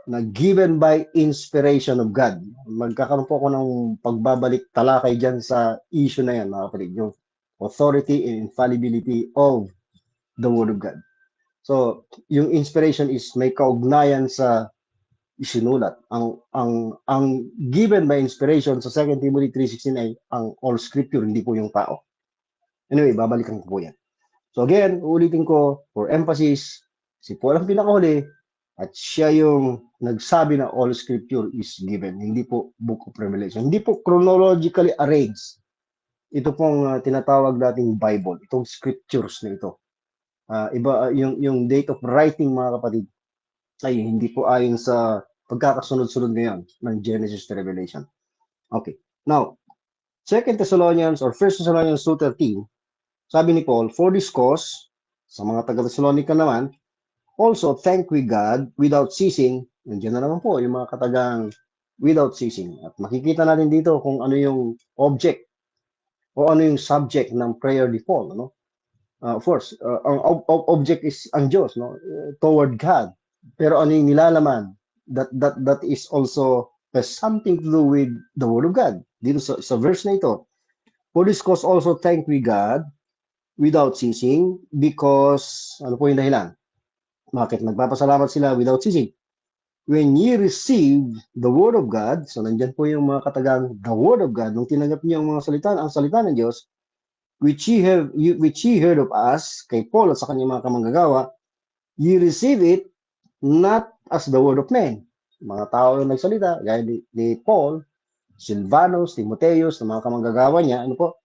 na given by inspiration of God. Magkakaroon po ako ng pagbabalik talakay dyan sa issue na yan, mga kapatid, yung authority and infallibility of the Word of God. So, yung inspiration is may kaugnayan sa isinulat. Ang given by inspiration sa 2 Timothy 3:16 ay ang all scripture, hindi po yung tao. Anyway, babalikan ko po yan. So again, ulitin ko, for emphasis, si Paul ang pinakahuli at siya yung nagsabi na all scripture is given. Hindi po book of Revelation. Hindi po chronologically arranged. Ito pong tinatawag nating Bible, itong scriptures na ito. Iba yung date of writing, mga kapatid, ay hindi po ayon sa pagkakasunod-sunod ngayon ng Genesis to Revelation. Okay. Now, 2 Thessalonians or 1 Thessalonians 2:13, sabi ni Paul, for this cause, sa mga taga-Thessalonica naman, also thank we God without ceasing. Nandiyan na naman po yung mga katagang without ceasing. At makikita natin dito kung ano yung object o ano yung subject ng prayer ni Paul. No? Of course, ang object is ang Diyos, no? Toward God. Pero ano yung nilalaman? That is also has something to do with the Word of God. Dito sa verse na ito, for this cause also thank we God without ceasing because, ano po yung dahilan? Bakit nagpapasalamat sila without ceasing? When ye receive the Word of God, so nandyan po yung mga katagang the Word of God, nung tinanggap niyo ang salita ng Diyos, which ye heard of us, kay Paul at sa kanyang mga kamanggagawa, ye receive it not as the word of men. mga tao yung nagsalita, gaya ni Paul, Silvanus, Timotheus, na mga kamanggagawa niya, ano po?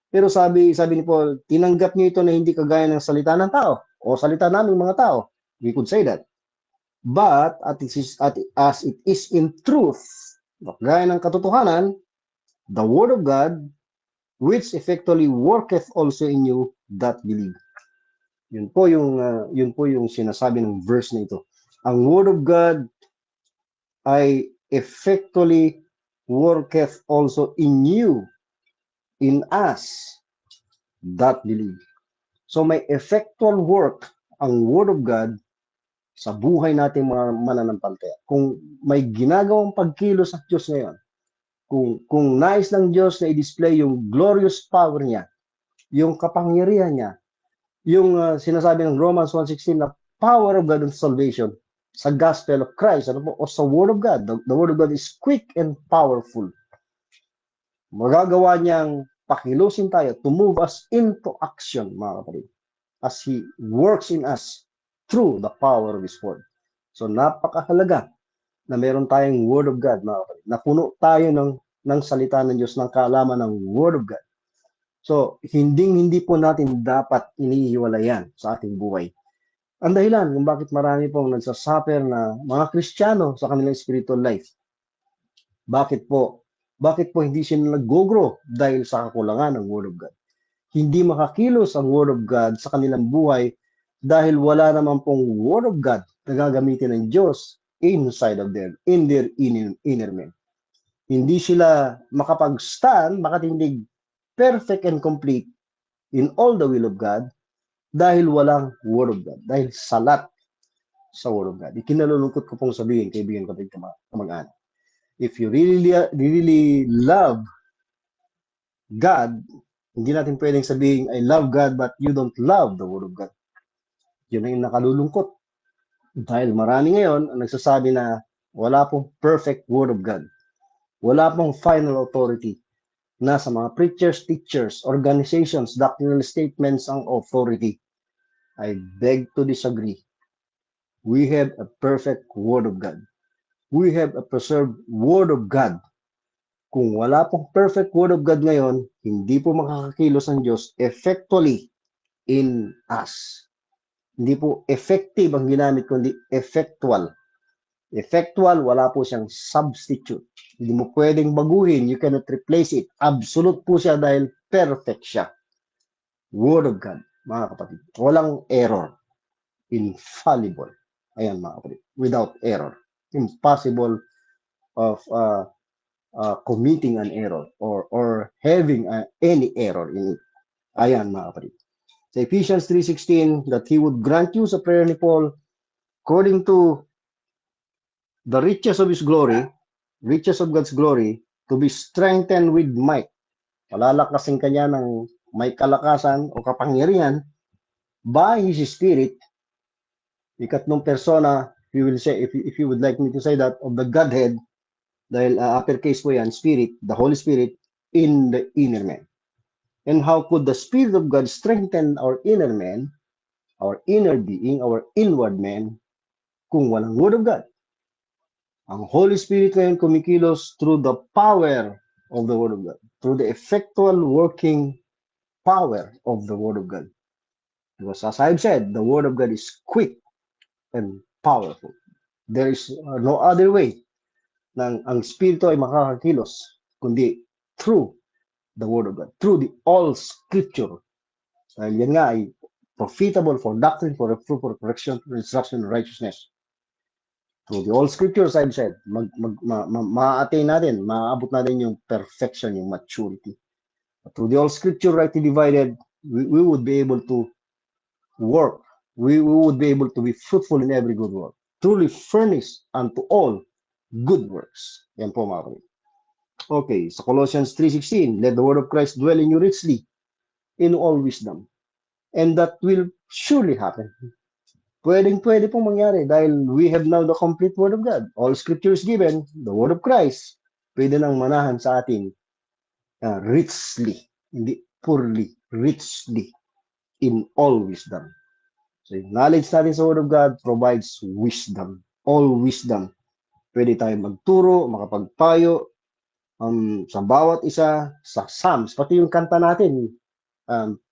Pero sabi ni Paul, tinanggap niyo ito na hindi kagaya ng salita ng tao o salita naming mga tao. We could say that. But as it is in truth, gaya ng katotohanan, the word of God, which effectually worketh also in you that believe. Yun po yung sinasabi ng verse na ito. Ang word of God ay effectually worketh also in you, in us that believe. So may effectual work ang word of God sa buhay natin mga mananampalataya. Kung may ginagawang pagkilos sa Diyos ngayon, kung nais ng Diyos na i-display yung glorious power niya, yung kapangyarihan niya, yung sinasabi ng Romans 1:16 na power of God and salvation sa gospel of Christ, ano po, o sa word of God. The word of God is quick and powerful. Magagawa niyang pakilusin tayo to move us into action, mga kapatid, as He works in us through the power of His word. So napakahalaga na meron tayong word of God, mga kapatid, na puno tayo ng salita ng Diyos, ng kaalaman ng word of God. So, hindi po natin dapat inihiwalayan sa ating buhay. Ang dahilan kung bakit marami pong nagsasuffer na mga Kristiyano sa kanilang spiritual life. Bakit po? Bakit po hindi sila nag-grow? Dahil sa kakulangan ng Word of God. Hindi makakilos ang Word of God sa kanilang buhay dahil wala naman pong Word of God na gagamitin ng Diyos inside of them, in their inner man. Hindi sila makapag-stand, makatindig perfect and complete in all the will of God dahil walang Word of God, dahil salat sa Word of God. Ikinalulungkot ko pong sabihin, kaibigan, kapatid, kamag-anak. If you really love God, hindi natin pwedeng sabihin, I love God, but you don't love the Word of God. Yun ang nakalulungkot. Dahil marami ngayon ang nagsasabi na wala pong perfect Word of God. Wala pong final authority. Nasa mga preachers, teachers, organizations, doctrinal statements ang authority. I beg to disagree. We have a perfect Word of God. We have a preserved Word of God. Kung wala pong perfect Word of God ngayon, hindi po makakakilos ang Diyos effectively in us. Hindi po effective ang ginamit, kundi effectual. Effectual, wala po siyang substitute. Hindi mo pwedeng baguhin. You cannot replace it. Absolute po siya dahil perfect siya. Word of God, mga kapatid. Walang error. Infallible. Ayan, mga kapatid. Without error. Impossible of committing an error or having any error in it. Ayan, mga kapatid. Sa Ephesians 3:16, that He would grant you sa prayer ni Paul, according to the riches of His glory, riches of God's glory, to be strengthened with might. Palalakasin kanya ng may kalakasan o kapangyarihan by His Spirit. Ikatlong persona, if you will say, if you would like me to say that, of the Godhead, dahil uppercase po yan, Spirit, the Holy Spirit, in the inner man. And how could the Spirit of God strengthen our inner man, our inner being, our inward man, kung walang Word of God? Ang Holy Spirit ngayon kumikilos through the power of the Word of God, through the effectual working power of the Word of God. Because as I've said, the Word of God is quick and powerful. There is no other way na ang Espiritu ay makakakilos kundi through the Word of God, through the all Scripture. Dahil yan nga ay profitable for doctrine, for reproof, for correction, for instruction, and righteousness. Through the all Scriptures, I've said, ma-attain natin, maaabot natin yung perfection, yung maturity. But through the all Scripture rightly divided, we would be able to work. We would be able to be fruitful in every good work. Truly furnished unto all good works. Yan po, mga kapatid. Okay, sa Colossians 3:16, let the word of Christ dwell in you richly in all wisdom. And that will surely happen. Pwede pong mangyari dahil we have now the complete Word of God. All Scripture is given, the Word of Christ, pwede nang manahan sa atin richly, hindi poorly, richly, in all wisdom. So yung knowledge natin sa Word of God provides wisdom. All wisdom Pwede tayong magturo, makapagpayo sa bawat isa, sa Psalms, pati yung kanta natin,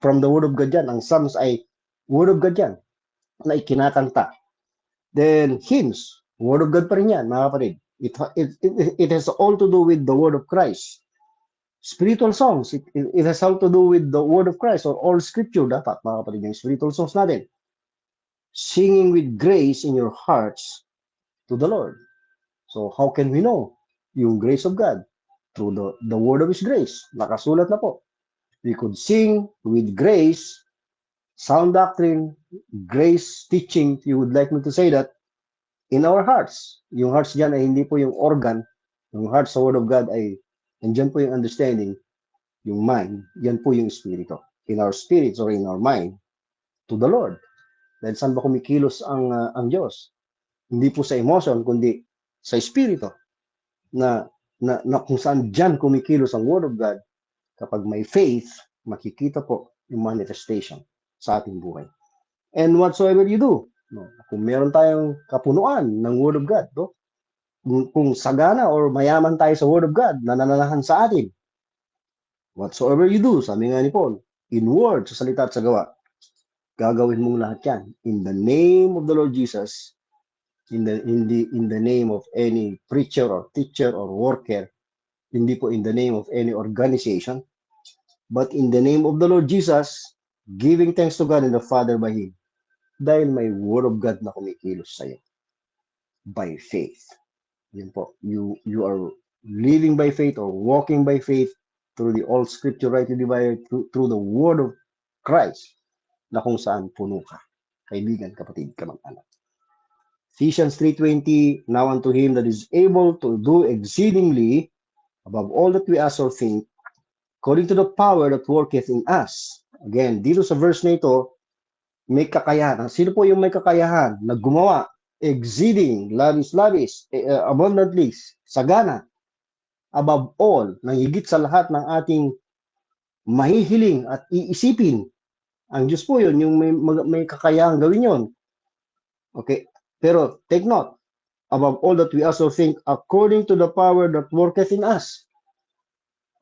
from the Word of God yan. Ang Psalms ay Word of God yan, na ikinakanta. Then hymns, Word of God pa rin yan, mga kapatid. It has all to do with the Word of Christ. Spiritual songs, it has all to do with the Word of Christ or all Scripture dapat, mga kapatid, yung spiritual songs natin. Singing with grace in your hearts to the Lord. So how can we know yung grace of God? Through the word of His grace. Nakasulat na po. We could sing with grace, sound doctrine, grace teaching, if you would like me to say that, in our hearts. Yung hearts dyan ay hindi po yung organ. Yung heart sa word of God ay nandyan po yung understanding, yung mind, yan po yung espiritu. In our spirits or in our mind, to the Lord. Dahil saan ba kumikilos ang Diyos? Hindi po sa emotion, kundi sa espiritu. Na kung saan dyan kumikilos ang Word of God, kapag may faith, makikita po yung manifestation sa ating buhay. And whatsoever you do, no, kung meron tayong kapunuan ng Word of God, no, kung sagana or mayaman tayo sa Word of God na nananahan sa atin, whatsoever you do, sabi nga ni Paul, in word, sa salita at sa gawa, gagawin mong lahat yan. In the name of the Lord Jesus, in the name of any preacher or teacher or worker, hindi po in the name of any organization, but in the name of the Lord Jesus, giving thanks to God and the Father by Him, dahil may Word of God na kumikilos sa'yo. By faith. Yun po. You are living by faith or walking by faith through the all scripture rightly divided through the Word of Christ, na kung saan puno ka. Kaibigan, kapatid, kamag-anak. Ephesians 3:20, now unto Him that is able to do exceedingly above all that we ask or think, according to the power that worketh in us. Again, dito sa verse na ito, may kakayahan. Sino po yung may kakayahan na gumawa? Exceeding, lavish, abundantly, sagana, above all, nang higit sa lahat ng ating mahihiling at iisipin. Ang Diyos po yun, yung may kakayahan gawin yun. Okay? Pero, take note, above all that we also think, according to the power that worketh in us.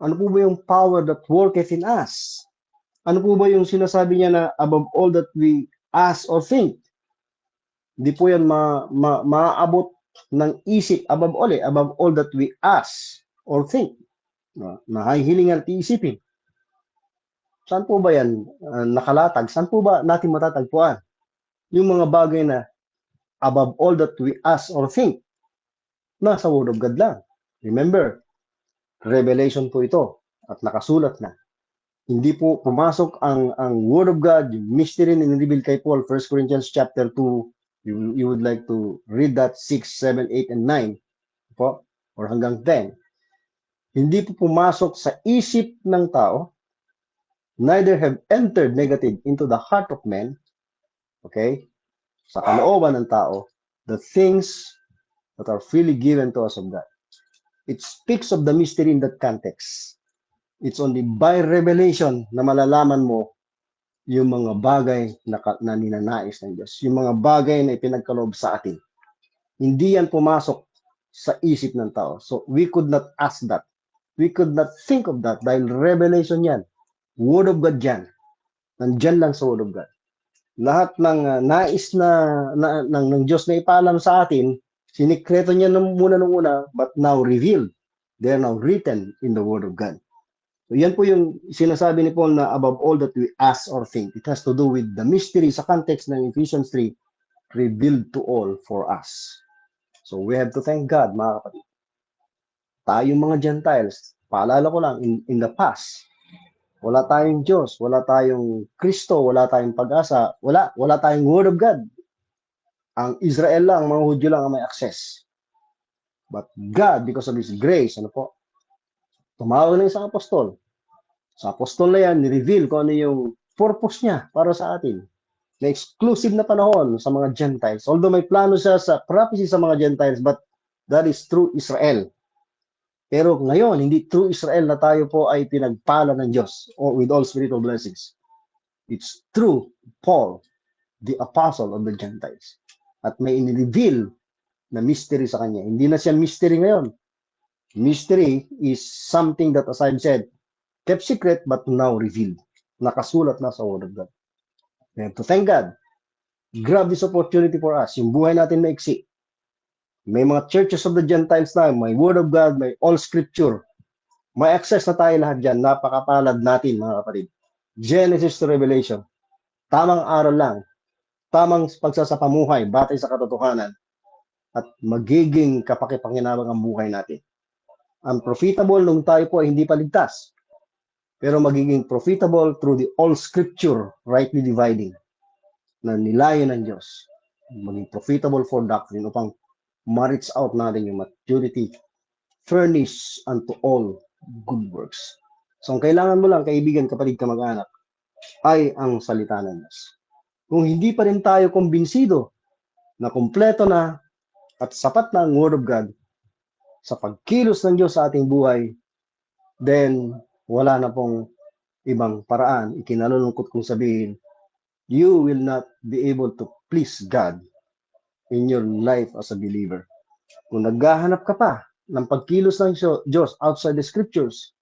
Ano po ba yung power that worketh in us? Ano po ba yung sinasabi niya na above all that we ask or think? Hindi po yan maaabot ng isip above all that we ask or think. Nahihilingan at iisipin. Saan po ba yan nakalatag? Saan po ba natin matatagpuan? Yung mga bagay na above all that we ask or think, nasa Word of God lang. Remember, revelation po ito at nakasulat na. Hindi po pumasok ang Word of God, yung mystery na nireveal kay Paul, 1 Corinthians chapter 2, you would like to read that 6, 7, 8, and 9 po, or hanggang 10. Hindi po pumasok sa isip ng tao, neither have entered negative into the heart of men, okay, sa kalooban ng tao, the things that are freely given to us of God. It speaks of the mystery in that context. It's only by revelation na malalaman mo yung mga bagay na ninanais ng Diyos. Yung mga bagay na ipinagkaloob sa atin. Hindi yan pumasok sa isip ng tao. So, we could not ask that. We could not think of that dahil revelation yan. Word of God yan. Nandyan lang sa Word of God. Lahat ng nais ng Diyos na ipaalam sa atin, sinikreto niya muna nung una, but now revealed. They are now written in the Word of God. So yan po yung sinasabi ni Paul na above all that we ask or think. It has to do with the mystery sa context ng Ephesians 3, revealed to all for us. So we have to thank God, mga kapatid. Tayong mga Gentiles, paalala ko lang, in the past, wala tayong Diyos, wala tayong Kristo, wala tayong pag-asa, wala tayong Word of God. Ang Israel lang, mga Hudyo lang ang may access. But God, because of His grace, tumawag ng isang apostol. Sa apostol na yan, ni-reveal kung ano yung purpose niya para sa atin. Na exclusive na panahon sa mga Gentiles. Although may plano siya sa prophecy sa mga Gentiles, but that is through Israel. Pero ngayon, hindi through Israel na tayo po ay pinagpala ng Diyos or with all spiritual blessings. It's through Paul, the apostle of the Gentiles. At may in-reveal na mystery sa kanya. Hindi na siya mystery ngayon. Mystery is something that, as I've said, kept secret but now revealed. Nakasulat na sa Word of God. And to thank God, grab this opportunity for us. Yung buhay natin maiksi. May mga churches of the Gentiles na, may Word of God, may all Scripture. May access na tayo lahat dyan. Napakapalad natin, mga kapatid. Genesis to Revelation. Tamang aral lang. Tamang pagsasapamuhay, batay sa katotohanan. At magiging kapakipakinabang ang buhay natin. Unprofitable nung tayo po ay hindi paligtas. Pero magiging profitable through the all Scripture, rightly dividing, na nilayo ng Diyos. Maging profitable for doctrine upang ma-reach out natin yung maturity, furnish unto all good works. So, ang kailangan mo lang, kaibigan, kapatid, kamag-anak, ay ang salita ng Diyos. Kung hindi pa rin tayo kumbinsido na kumpleto na at sapat na ang Word of God sa pagkilos ng Diyos sa ating buhay, then wala na pong ibang paraan. Ikinalulungkot kong sabihin, you will not be able to please God in your life as a believer. Kung naghahanap ka pa ng pagkilos ng Diyos outside the Scriptures,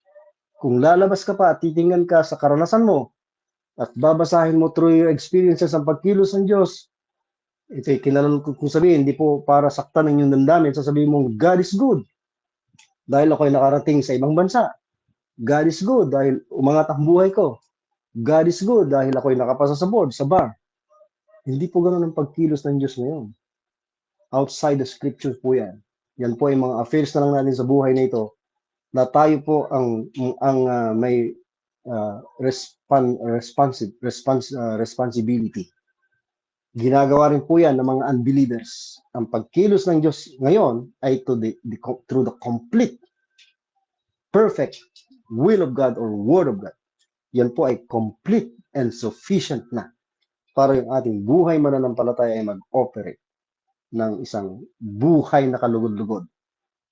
kung lalabas ka pa at titingnan ka sa karanasan mo at babasahin mo through your experiences ang pagkilos ng Diyos, ito'y kinalulungkot kong sabihin, hindi po para saktan ng inyong damdamin, sasabihin mo, God is good. Dahil ako'y nakarating sa ibang bansa. God is good dahil umangat ang buhay ko. God is good dahil ako'y nakapasa sa board, sa bar. Hindi po ganun ang pagkilos ng Diyos ngayon. Outside the Scriptures po yan. Yan po ay mga affairs na lang natin sa buhay na ito na tayo po ang may responsibility. Ginagawa rin po yan ng mga unbelievers. Ang pagkilos ng Diyos ngayon ay through the complete, perfect will of God or Word of God. Yan po ay complete and sufficient na para yung ating buhay mananampalataya ay mag-operate ng isang buhay na kalugod-lugod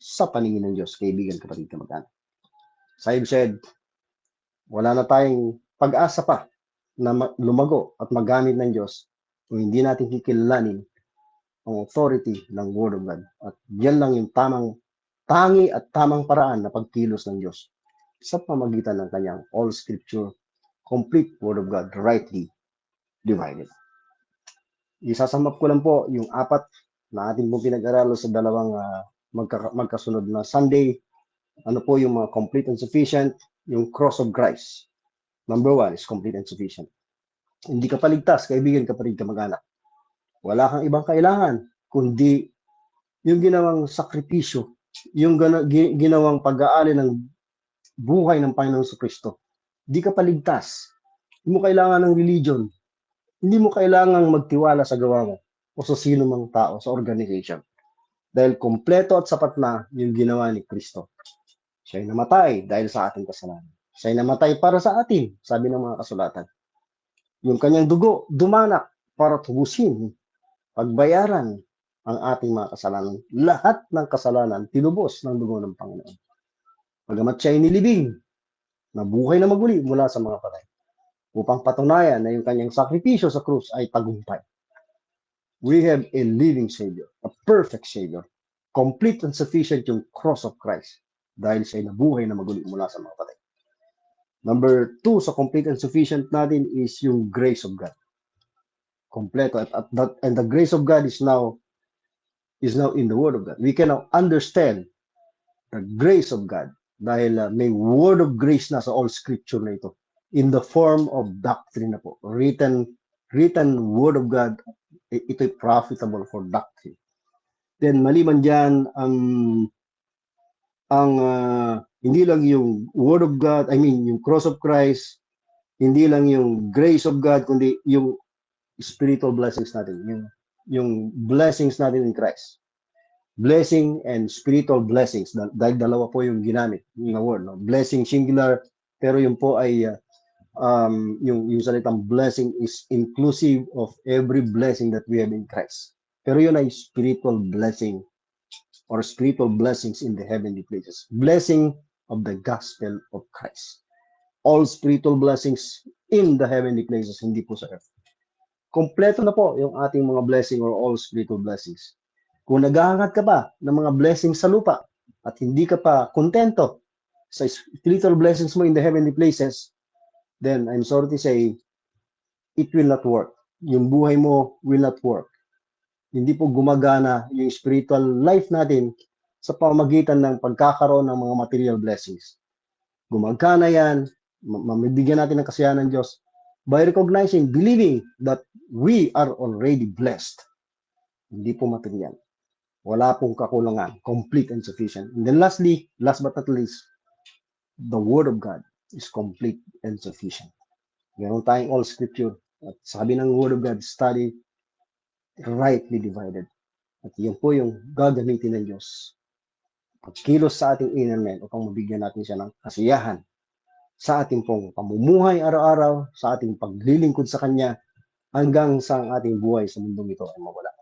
sa paningin ng Diyos, kaibigan, kapatid, kamag-anak. I've said, wala na tayong pag-asa pa na lumago at magamit ng Diyos kung hindi natin kikilalanin ang authority ng Word of God. At yan lang yung tangi at tamang paraan na pagkilos ng Diyos sa pamagitan ng kanyang all Scripture, complete Word of God, rightly divided. Isasamap ko lang po yung apat na atin pong pinag-aralan sa dalawang magkasunod na Sunday. Ano po yung mga complete and sufficient? Yung cross of Christ. Number 1 is complete and sufficient. Hindi ka paligtas, kaibigan, kapatid, kamag-anak. Wala kang ibang kailangan, kundi yung ginawang sakripisyo, yung ginawang pag-aali ng buhay ng Panginoong Kristo. Hindi ka paligtas. Hindi mo kailangan ng religion. Hindi mo kailangang magtiwala sa gawa mo o sa sino mang tao, sa organization. Dahil kompleto at sapat na yung ginawa ni Kristo. Siya'y namatay dahil sa ating kasalanan. Siya'y namatay para sa atin, sabi ng mga kasulatan. Yung kanyang dugo, dumanak para tubusin, pagbayaran ang ating mga kasalanan. Lahat ng kasalanan, tinubos ng dugo ng Panginoon. Pagamat siya ay nilibing, nabuhay na maguli mula sa mga patay, upang patunayan na yung kanyang sakripisyo sa krus ay tagumpay. We have a living Savior, a perfect Savior, complete and sufficient yung cross of Christ, dahil siya ay nabuhay na maguli mula sa mga patay. Number 2 sa complete and sufficient natin is yung grace of God. Kompleto. And the grace of God is now in the Word of God. We can now understand the grace of God dahil may word of grace na sa all Scripture na ito in the form of doctrine na po. Written Word of God, ito'y profitable for doctrine. Then maliban dyan, hindi lang yung Word of God, yung cross of Christ, hindi lang yung grace of God, kundi yung spiritual blessings natin, yung blessings natin in Christ. Blessing and spiritual blessings, dahil dalawa po yung ginamit yung word. No? Blessing singular, pero yung po ay yung salitang blessing is inclusive of every blessing that we have in Christ. Pero yun ay spiritual blessing or spiritual blessings in the heavenly places. Blessing of the gospel of Christ. All spiritual blessings in the heavenly places, hindi po sa earth. Kompleto na po yung ating mga blessing or all spiritual blessings. Kung naghahangat ka pa ng mga blessings sa lupa at hindi ka pa kontento sa spiritual blessings mo in the heavenly places, then I'm sorry to say, it will not work. Yung buhay mo will not work. Hindi po gumagana yung spiritual life natin sa pamamagitan ng pagkakaroon ng mga material blessings. Gumagana yan, mamibigyan natin ng kasiyahan ng Diyos by recognizing, believing that we are already blessed. Hindi po material. Wala pong kakulangan. Complete and sufficient. And then lastly, last but not least, the Word of God is complete and sufficient. Meron tayong all scripture. At sabi ng Word of God, study rightly divided. At yun po yung gagamitin ng Diyos. Pagkilos sa ating inner man upang mabigyan natin siya ng kasiyahan sa ating pong pamumuhay araw-araw, sa ating paglilingkod sa Kanya, hanggang sa ating buhay sa mundong ito ay mawala.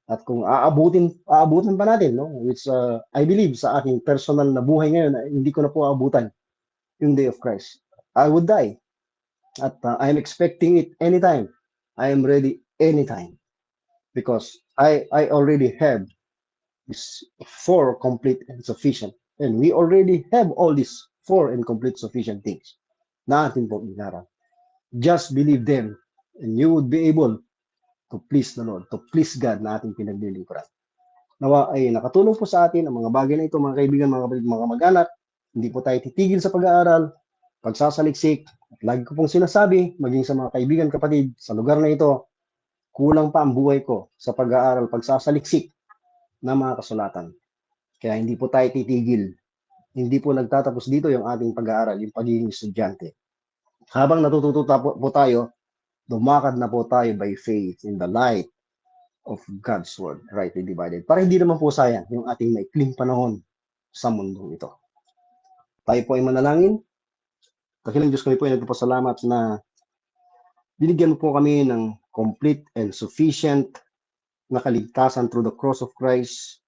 At kung aabutin pa natin, no? Which I believe sa aking personal na buhay ngayon, hindi ko na po aabutan yung day of Christ. I would die. At I'm expecting it anytime. I am ready anytime. Because I already have this 4 complete and sufficient. And we already have all these 4 and complete sufficient things na atin pong inarap. Just believe them and you would be able to please the Lord, to please God na ating pinaglilingkuran. Nawa ay nakatulong po sa atin ang mga bagay na ito, mga kaibigan, mga kapatid, mga kamag-anak. Hindi po tayo titigil sa pag-aaral, pagsasaliksik. At lagi ko pong sinasabi, maging sa mga kaibigan, kapatid, sa lugar na ito, kulang pa ang buhay ko sa pag-aaral, pagsasaliksik ng mga kasulatan. Kaya hindi po tayo titigil. Hindi po nagtatapos dito yung ating pag-aaral, yung pagiging estudyante. Habang natututo po tayo, lumakad na po tayo by faith in the light of God's Word, rightly divided. Para hindi naman po sayang yung ating maikling panahon sa mundong ito. Tayo po ay manalangin. Dakilang Diyos, kami po ay nagpapasalamat na binigyan mo po kami ng complete and sufficient na kaligtasan through the cross of Christ.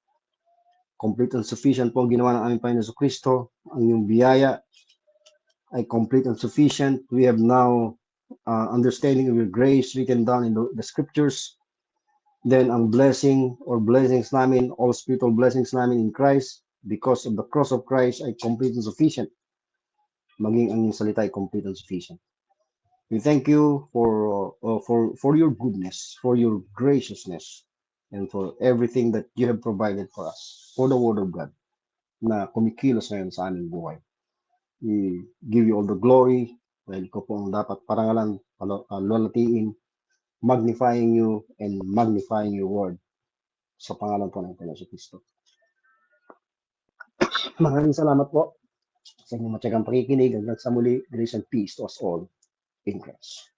Complete and sufficient po ang ginawa ng aming Panginoon Kristo. Ang iyong biyaya ay complete and sufficient. We have now understanding of your grace written down in the scriptures. Then ang blessing or blessings namin, all spiritual blessings namin in Christ, because of the cross of Christ ay complete and sufficient. Maging ang salita ay complete and sufficient. We thank you for your goodness, for your graciousness, and for everything that you have provided for us, for the Word of God na kumikilos ngayon sa aming buhay. We give you all the glory, dahil ko po ang dapat parangalan, lalatiin, magnifying you and magnifying your word sa pangalan po ng Panginoon Kristo. Maraming salamat po sa inyong matyagang pakikinig. Hanggang sa muli, grace and peace to us all in Christ.